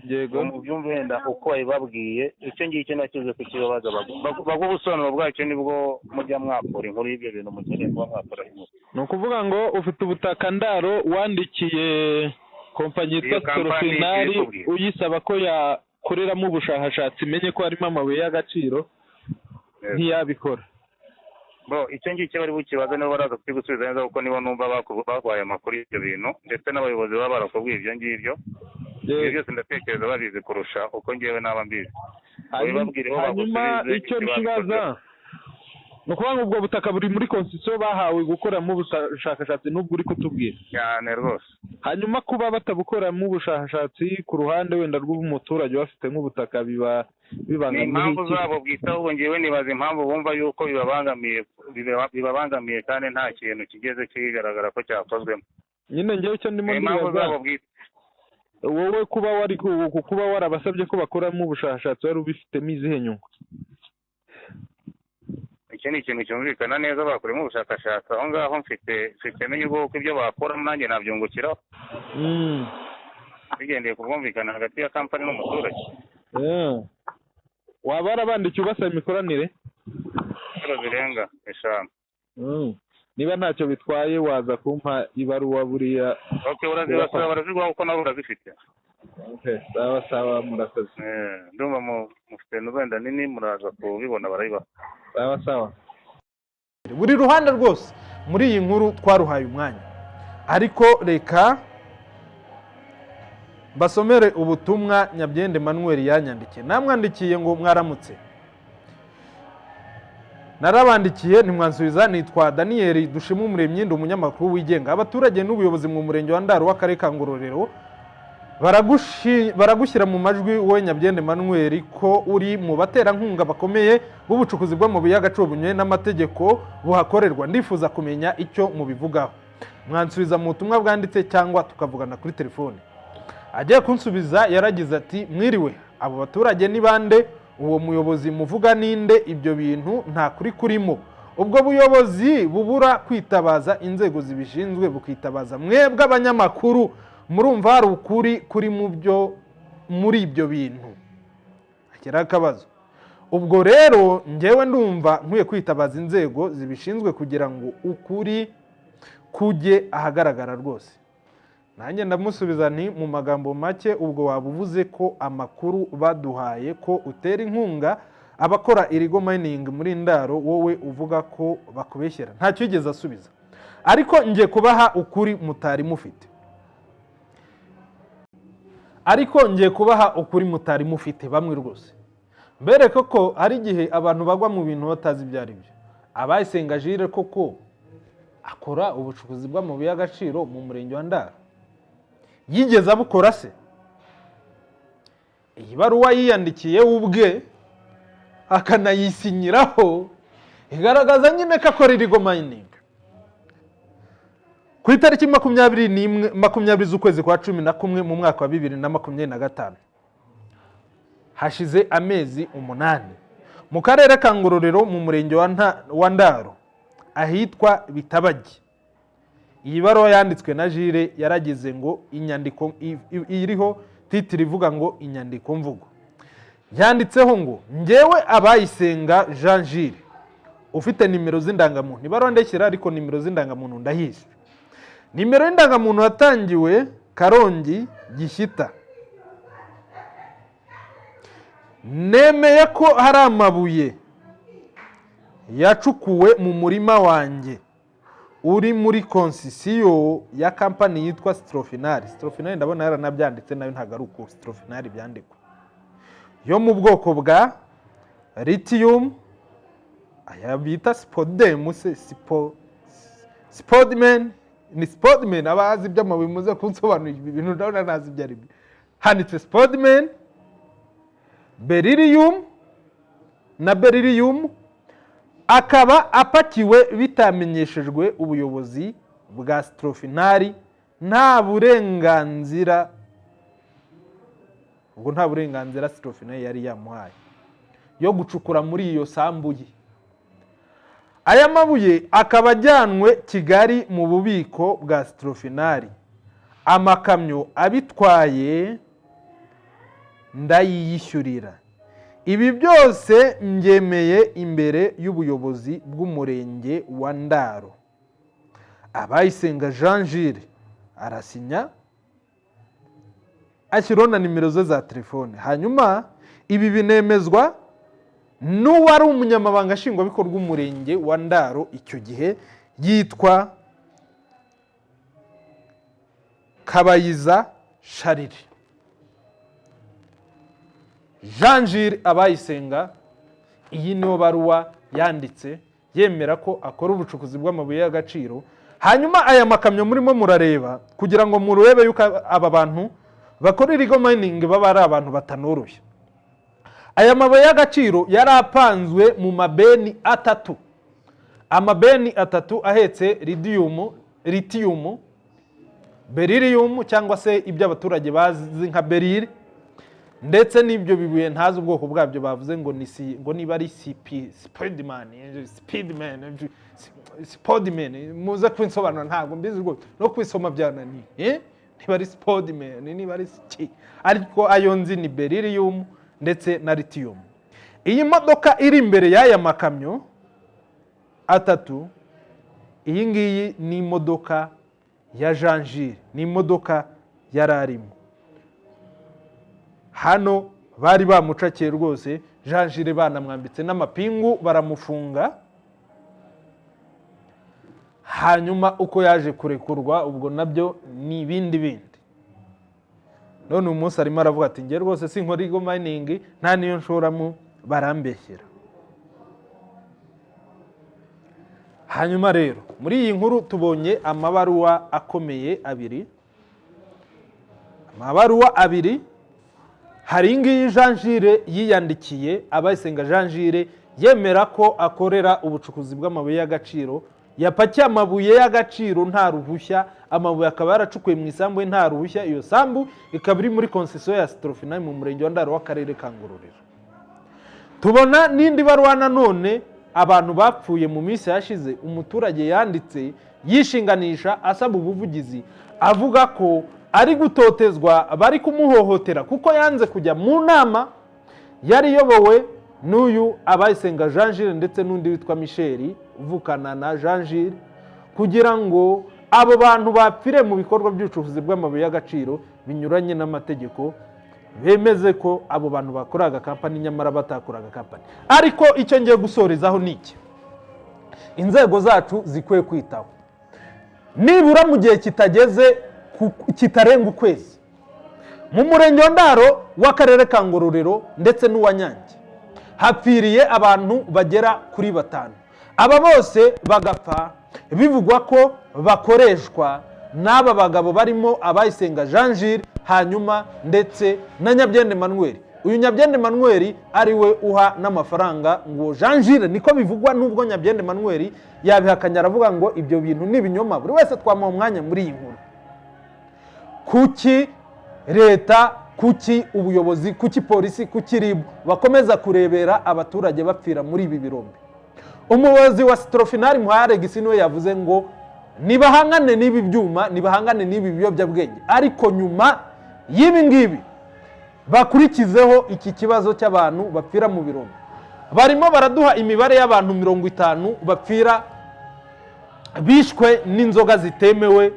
Yego. mu byumve wenda uko babibabwiye, icyo ngicyo nakize kukibabaza, baguha ubusobanuro bwacyo, nibwo mujya mwakora inkuru y'ibyo bintu mukeneye kuba mwakora inkuru. ni ukuvuga ngo ufite ubutaka ndaro, wandikiye kompanyi yitwa Sorofinari uyisaba ko yakoreramo ubushakashatsi, imenye ko harimo amabuye y'agaciro, ntiyabikora. icyo ngicyo bari bukibaza nibo baraza kukigusubiza neza, kuko nibo numva baguhaye amakuru y'ibyo bintu, ndetse n'abayobozi baba barakubwiye ibyo ngibyo. ibyo byose ndatekereza babizi kurusha uko ngewe naba mbizi. hanyuma icyo nibaza ni ukuvuga ngo ubwo butaka buri muri konsesiyo bahawe gukoramo ubushakashatsi, n'ubwo uri kutubwira cyane rwose. hanyuma kuba batabukoramo ubushakashatsi ku ruhande wenda rw'umuturage bafite nk'ubutaka bibangamiye ni impamvu zabo bwitaho. ubu ngewe nibaza impamvu bumva yuko bibabangamiye kandi nta kintu kigeze kigaragara ko cyakozwemo. nyine ngewe icyo ndimo ndibaza, wowe kuba warabasabye ko bakoramo ubushakashatsi wari ubifitemo izihe nyungu? iki ni ikintu cyumvikana neza, bakoremo ubushakashatsi aho ngaho, mfite menye ubwoko ibyo bakoramo, nanjye nabyungukiraho bigendeye ku bwumvikane hagati ya kampani n'umuturage. waba warabandikiye ubasaba imikoranire? inshuro zirenga 5. niba ntacyo bitwaye waza kumpa ibaruwa buriya. urazibasaba baraziguha kuko nabo urazifite. sawa murakoze. ndumva mufite n'ubenda nini, muraza kubibona barabibaha. sawa. buri ruhande rwose muri iyi nkuru twaruhaye umwanya, ariko reka basomere ubutumwa Nyabyenda Emmanuel yanyandikiye. namwandikiye ngo mwaramutse, narabandikiye ntimwansubiza. nitwa Daniel Dushimumuremyi, ndi umunyamakuru wigenga. abaturage n'ubuyobozi mu murenge wa Ndaro w'akarere ka Ngororero baragushyira mu majwi wowe Nyabyenda Emmanuel ko uri mu baterankunga bakomeye b'ubucukuzi bw'amabuye y'agaciro bunyuye n'amategeko buhakorerwa. ndifuza kumenya icyo mubivugaho. mwansubiza mu butumwa bwanditse cyangwa tukavugana kuri telefone. agiye kunsubiza yaragize ati mwiriwe, abo baturage ni bande? uwo muyobozi muvuga ninde? ibyo bintu nta kuri kurimo. ubwo buyobozi bubura kwitabaza inzego zibishinzwe bukitabaza mwebwe abanyamakuru, murumva hari ukuri kuri muri ibyo bintu? akira akabazo. ubwo rero njyewe ndumva nkwiye kwitabaza inzego zibishinzwe kugira ngo ukuri kujye ahagaragara rwose. nanjye ndamusubiza nti mu magambo make, ubwo waba uvuze ko amakuru baduhaye ko utera inkunga abakora irigo mining muri Ndaro, wowe uvuga ko bakubeshyera. ntacyo yigeze asubiza, ariko ngiye kubaha ukuri mutari mufite. bamwe rwose mbereke ko hari igihe abantu bagwa mu bintu batazi ibyo ari byo. Abayisenga Jules koko akora ubucukuzi bw'amabuye y'agaciro mu murenge wa Ndaro? Yigeze abukora se? Iyi baruwa yiyandikiye ubwe akanayisinyiraho igaragaza nyine ko akora irigo mining. Ku itariki 20 z'ukwezi kwa 11 mu mwaka wa 2025 hashize amezi 8 mu karere ka Ngororero mu murenge wa Ndaro ahitwa Bitabagi. Iyi baruwa yanditswe na Jules yaragize ngo inyandiko iriho titiri ivuga ngo inyandiko mvugo. Yanditseho ngo ngewe Abayisenga Jean Jules ufite nimero z'indangamuntu. Ibaruwa ndekera ariko nimero z'indangamuntu ndahize. Nimero y'indangamuntu yatangiwe Karongi Gishyita. Nemeye ko hari amabuye yacukuwe mu murima wanjye uri muri konsisiyo ya kampani yitwa Strofinari. Strofinari ndabona yaranabyanditse nayo ntago ari uko Strofinari byandikwa. Yo mu bwoko bwa lithium, aya bita spodem se spodman, ni spodman abazi by'amabuye muze kunsobanura ibintu ndabona nazi byari byo. Handitse spodman, beryllium na beryllium, akaba apakiwe bitamenyeshejwe ubuyobozi bwa Strofinari nta burenganzira, ubwo nta burenganzira Strofinari yari yamuhaye yo gucukura muri iyo sambuye. Aya mabuye akaba ajyanwe Kigali mu bubiko bwa Strofinari. Amakamyo abitwaye ndayiyishyurira. Ibi byose mbyemeye imbere y'ubuyobozi bw'umurenge wa Ndaro. Abayisenga Jean Jules arasinya ashyiraho na nimero ze za telefone. Hanyuma ibi binemezwa n'uwari umunyamabanga nshingwabikorwa w'umurenge wa Ndaro icyo gihe yitwa Kabayiza Charles. Jean Jules Abayisenga, iyi niyo baruwa yanditse yemera ko akora ubucukuzi bw'amabuye y'agaciro. Hanyuma aya makamyo murimo murareba kugira ngo murebe yuko aba bantu bakora irigo mining baba ari abantu batanoroshye. Aya mabuye y'agaciro yari apanzwe mu mabeni atatu. Amabeni atatu ahetse lithium, beryllium cyangwa se ibyo abaturage bazi nka beryl, ndetse n'ibyo bibuye ntazi ubwoko bwabyo bavuze ngo niba ari spodman muze kwinsobanura ntabwo mbizi rwose no kwisoma byananiye. Niba ari spodman niba ari ariko ayo nzi ni beryllium ndetse na lithium. Iyi modoka iri imbere y'aya makamyo atatu, iyi ngiyi ni imodoka ya Jean Jules, ni imodoka yararimo. Hano bari bamucakiye rwose. Jean Jules banamwambitse n'amapingu baramufunga. Hanyuma uko yaje kurekurwa ubwo nabyo ni bindi. None umunsi arimo aravuga ati ngiye rwose sinkora irigo mining nta niyo nshoramo barambeshyera. Hanyuma rero muri iyi nkuru tubonye amabaruwa akomeye abiri. Amabaruwa abiri, hari ingiyi Jean Jules yiyandikiye Abayisenga Jean Jules yemera ko akorera ubucukuzi bw'amabuye y'agaciro. Yapakiye amabuye y'agaciro nta ruhushya, amabuye akaba yaracukuye mu isambu nta ruhushya. Iyo sambu ikaba iri muri konsesiyo ya Strofinari mu murenge wa Ndaro w'akarere ka Ngororero. Tubona n'indi baruwa nanone abantu bapfuye mu minsi yashize. Umuturage yanditse yishinganisha asaba ubuvugizi avuga ko ari gutotezwa, bari kumuhohotera kuko yanze kujya mu nama yari iyobowe n'uyu Abayisenga Jean Jules ndetse n'undi witwa Michel uvukana na Jean Jules, kugira ngo abo bantu bapfire mu bikorwa by'ubucukuzi bw'amabuye y'agaciro binyuranye n'amategeko bemeze ko abo bantu bakoraga kampani nyamara batakoraga kampani. Ariko icyo ngiye gusorezaho ni iki: inzego zacu zikwiye kwitaho nibura mu gihe kitageze kitarenga ukwezi. Mu murenge wa Ndaro w'akarere ka Ngororero ndetse n'uwa Nyange hapfiriye abantu bagera kuri 5. aba bose bagapfa bivugwa ko bakoreshwa n'aba bagabo barimo Abayisenga Jean Gilles hanyuma ndetse na Nyabyenda Emmanuel. Uyu Nyabyenda Emmanuel ari we uha n'amafaranga ngo Jean Gilles, niko bivugwa, nubwo Nyabyenda Emmanuel yabihakanya aravuga ngo ibyo bintu ni ibinyoma. Buri wese twamuha umwanya muri iyi nkuru. Kuki leta, kuki ubuyobozi, kuki polisi, kuki RIB bakomeza kurebera abaturage bapfira muri ibi birombe? Umuyobozi wa Strofinari Muharegis niwe yavuze ngo nibahangane n'ibi byuma, nibahangane n'ibi biyobyabwenge, ariko nyuma y'ibi ngibi bakurikizeho iki kibazo cy'abantu bapfira mu birombe. Barimo baraduha imibare y'abantu 50 bapfira bishwe n'inzoga zitemewe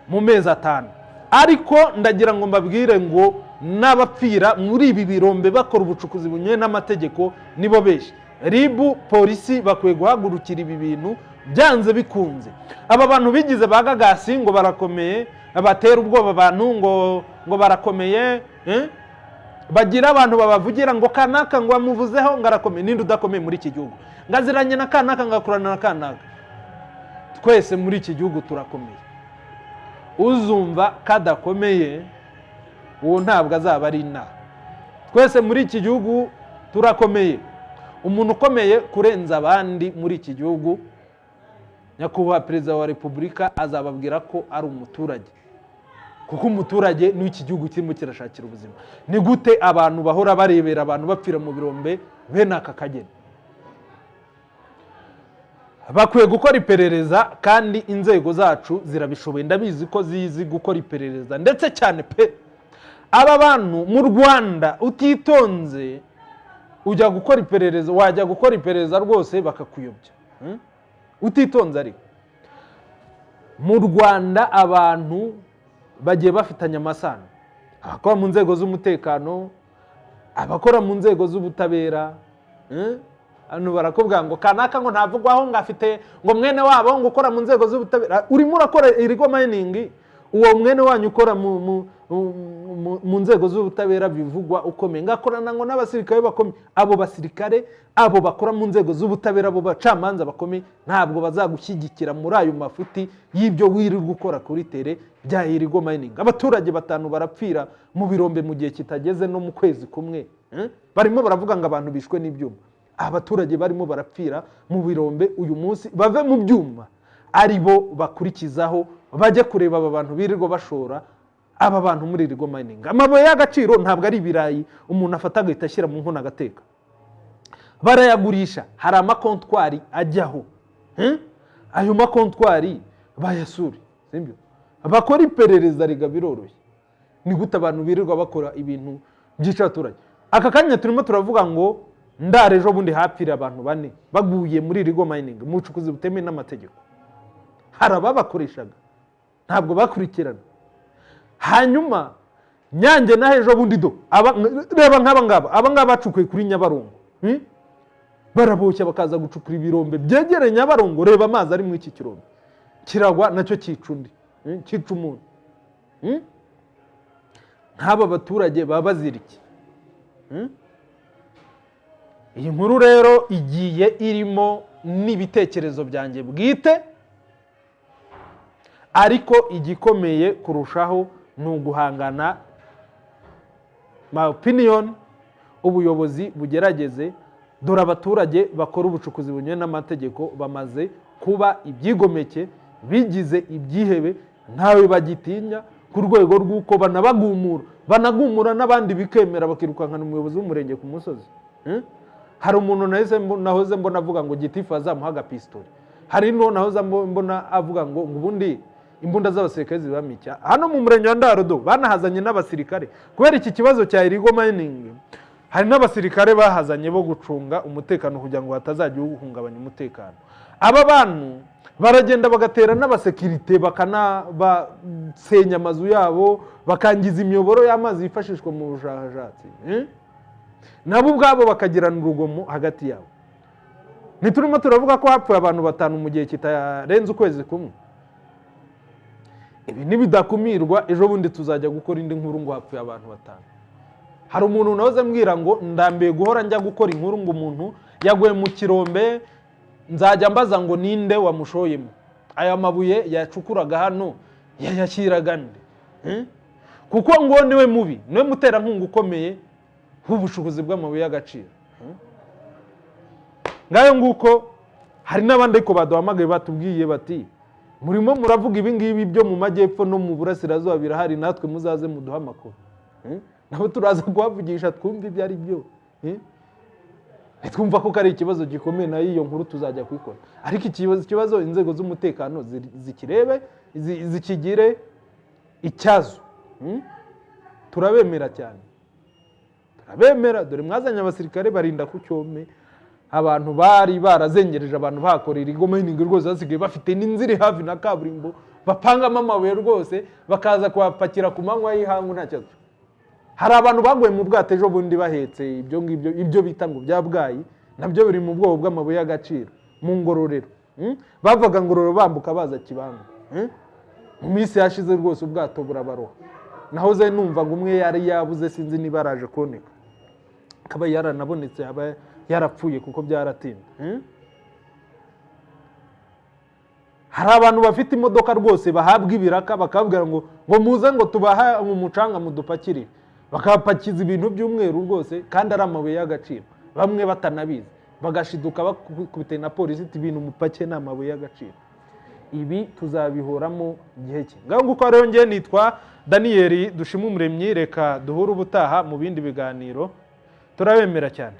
mu mezi 5. Ariko ndagira ngo mbabwire ngo n'abapfira muri ibi birombe bakora ubucukuzi bunyuye n'amategeko nibo benshi. RIB, polisi bakwiye guhagurukira ibi bintu byanze bikunze. Aba bantu bigize bagagasi ngo barakomeye, batera ubwoba abantu ngo barakomeye, bagira abantu babavugira ngo kanaka ngo bamuvuzeho ngarakomeye. Ninde udakomeye muri iki gihugu? Ngaziranye na kanaka ngakurana na kanaka. Twese muri iki gihugu turakomeye. Uzumva kadakomeye uwo ntabwo azaba ari inaha. Twese muri iki gihugu turakomeye. Umuntu ukomeye kurenza abandi muri iki gihugu, nyakubahwa Perezida wa Repubulika azababwira ko ari umuturage, kuko umuturage ni iki gihugu kirimo kirashakira ubuzima. Ni gute abantu bahora barebera abantu bapfira mu birombe bene aka kageni? Bakwiye gukora iperereza, kandi inzego zacu zirabishoboye. Ndabizi ko zizi gukora iperereza ndetse cyane pe. Aba bantu mu Rwanda utitonze ujya gukora iperereza, wajya gukora iperereza rwose bakakuyobya. Utitonze ariko mu Rwanda abantu bagiye bafitanye amasano, abakora mu nzego z'umutekano, abakora mu nzego z'ubutabera. Hano barakubwira ngo kanaka ngo ntavugwaho ngafite ngo mwene wabo ngo ukora mu nzego z'ubutabera. Urimo urakora irigo mining, uwo mwene wanyu ukora mu nzego z'ubutabera bivugwa ukomeye, ngakorana ngo n'abasirikare bakomeye. Abo basirikare, abo bakora mu nzego z'ubutabera, abo bacamanza bakomeye ntabwo bazagushyigikira muri ayo mafuti y'ibyo wirirwa gukora kuri tere bya irigo mining. Abaturage 5 barapfira mu birombe mu gihe kitageze no mu kwezi kumwe. Barimo baravuga ngo abantu bishwe n'ibyuma. Abaturage barimo barapfira mu birombe uyu munsi bave mu byuma, aribo bakurikizaho bajya kureba aba bantu birirwa bashora aba bantu muri irigo mining. Amabuye y'agaciro ntabwo ari ibirayi umuntu afata agahita ashyira mu nkono agateka. Barayagurisha, hari amakontwari ajyaho. Ayo makontwari bayasure, sibyo? Bakora iperereza riga biroroshye. Ni gute abantu birirwa bakora ibintu by'icaturage? Aka kanya turimo turavuga ngo ndarejo bundi hapfira abantu 4 baguye muri irigo mining mu bucukuzi butemewe n'amategeko. Hari ababakoreshaga ntabwo bakurikirana. Hanyuma Nyange na hejo bundi do reba aba bacukuye kuri Nyabarongo, baraboshya bakaza gucukura ibirombe byegereye Nyabarongo. Reba amazi ari mu iki kirombe, kiragwa nacyo kicundi, kica umuntu. Nk'aba baturage babaziriki. Iyi nkuru rero igiye irimo n'ibitekerezo byanjye bwite, ariko igikomeye kurushaho ni uguhangana my opinion. Ubuyobozi bugerageze, dore abaturage bakora ubucukuzi bunyuye n'amategeko bamaze kuba ibyigomeke, bigize ibyihebe, ntawe bagitinya ku rwego rw'uko banagumura n'abandi bikemera bakirukankana umuyobozi w'umurenge ku musozi. Hari umuntu nahoze mbona avuga ngo gitifu azamuha agapistoli. Hari no nahoze mbona avuga ngo ubundi imbunda z'abasirikare zibamicya. Hano mu murenge wa Ndarodo banahazanye n'abasirikare kubera iki kibazo cya irigo mining. Hari n'abasirikare bahazanye bo gucunga umutekano kugira ngo hatazajya uhungabanya umutekano. Aba bantu baragenda bagatera n'abasekirite, bakanabasenya amazu yabo, bakangiza imiyoboro y'amazi yifashishwa mu bushakashatsi. Nabo ubwabo bakagirana urugomo hagati yabo. Niturimo turavuga ko hapfuye abantu 5 mu gihe kitarenze ukwezi kumwe. Ibi nibidakumirwa ejo bundi tuzajya gukora indi nkuru ngo hapfuye abantu 5. Hari umuntu nahoze mbwira ngo ndambiye guhora njya gukora inkuru ngo umuntu yaguye mu kirombe nzajya mbaza ngo ninde wamushoyemo, aya mabuye yacukuraga hano yayashyiraga nde? Kuko ngo niwe mubi, niwe muterankunga ukomeye w'ubucukuzi bw'amabuye y'agaciro. Ngayo nguko hari n'abandi ariko baduhamagaye batubwiye bati murimo muravuga ibi ngibi byo mu majyepfo no mu burasirazuba birahari, natwe muzaze muduha amakuru. Nabo turaza kubavugisha twumva ibyo ari byo. Twumva ko ari ikibazo gikomeye, nayo iyo nkuru tuzajya kwikora. Ariko ikibazo inzego z'umutekano zikirebe, zikigire icyazo. Turabemera cyane, turabemera. Dore mwazanye abasirikare barinda ku cyome, abantu bari barazengereje abantu bakorera igoma y'ingingo rwose, basigaye bafite n'inzira hafi na kaburimbo bapangamo amabuye rwose, bakaza kuhapakira ku manywa y'ihangu nta kibazo. Hari abantu baguye mu bwato ejo bundi bahetse ibyo ngibyo, ibyo bita ngo bya bwayi, nabyo biri mu bwoko bw'amabuye y'agaciro mu Ngororero. Bavaga Ngororero bambuka baza Kibanga. Mu minsi yashize rwose ubwato burabaroha. Nahoze numva ngo umwe yari yabuze, sinzi niba araje kuboneka, akaba yaranabonetse aba yarapfuye kuko byaratinda. Hari abantu bafite imodoka rwose bahabwa ibiraka, bakabwira ngo muze ngo tubaha mu mucanga mudupakire, bakapakiza ibintu by'umweru rwose kandi ari amabuye y'agaciro, bamwe batanabizi, bagashiduka bakubite na polisi iti ibintu mupake ni amabuye y'agaciro. Ibi tuzabihoramo igihe cye. Ngaho nguko rero ngiye nitwa Daniel Dushimumuremyi, reka duhure ubutaha mu bindi biganiro. Turabemera cyane.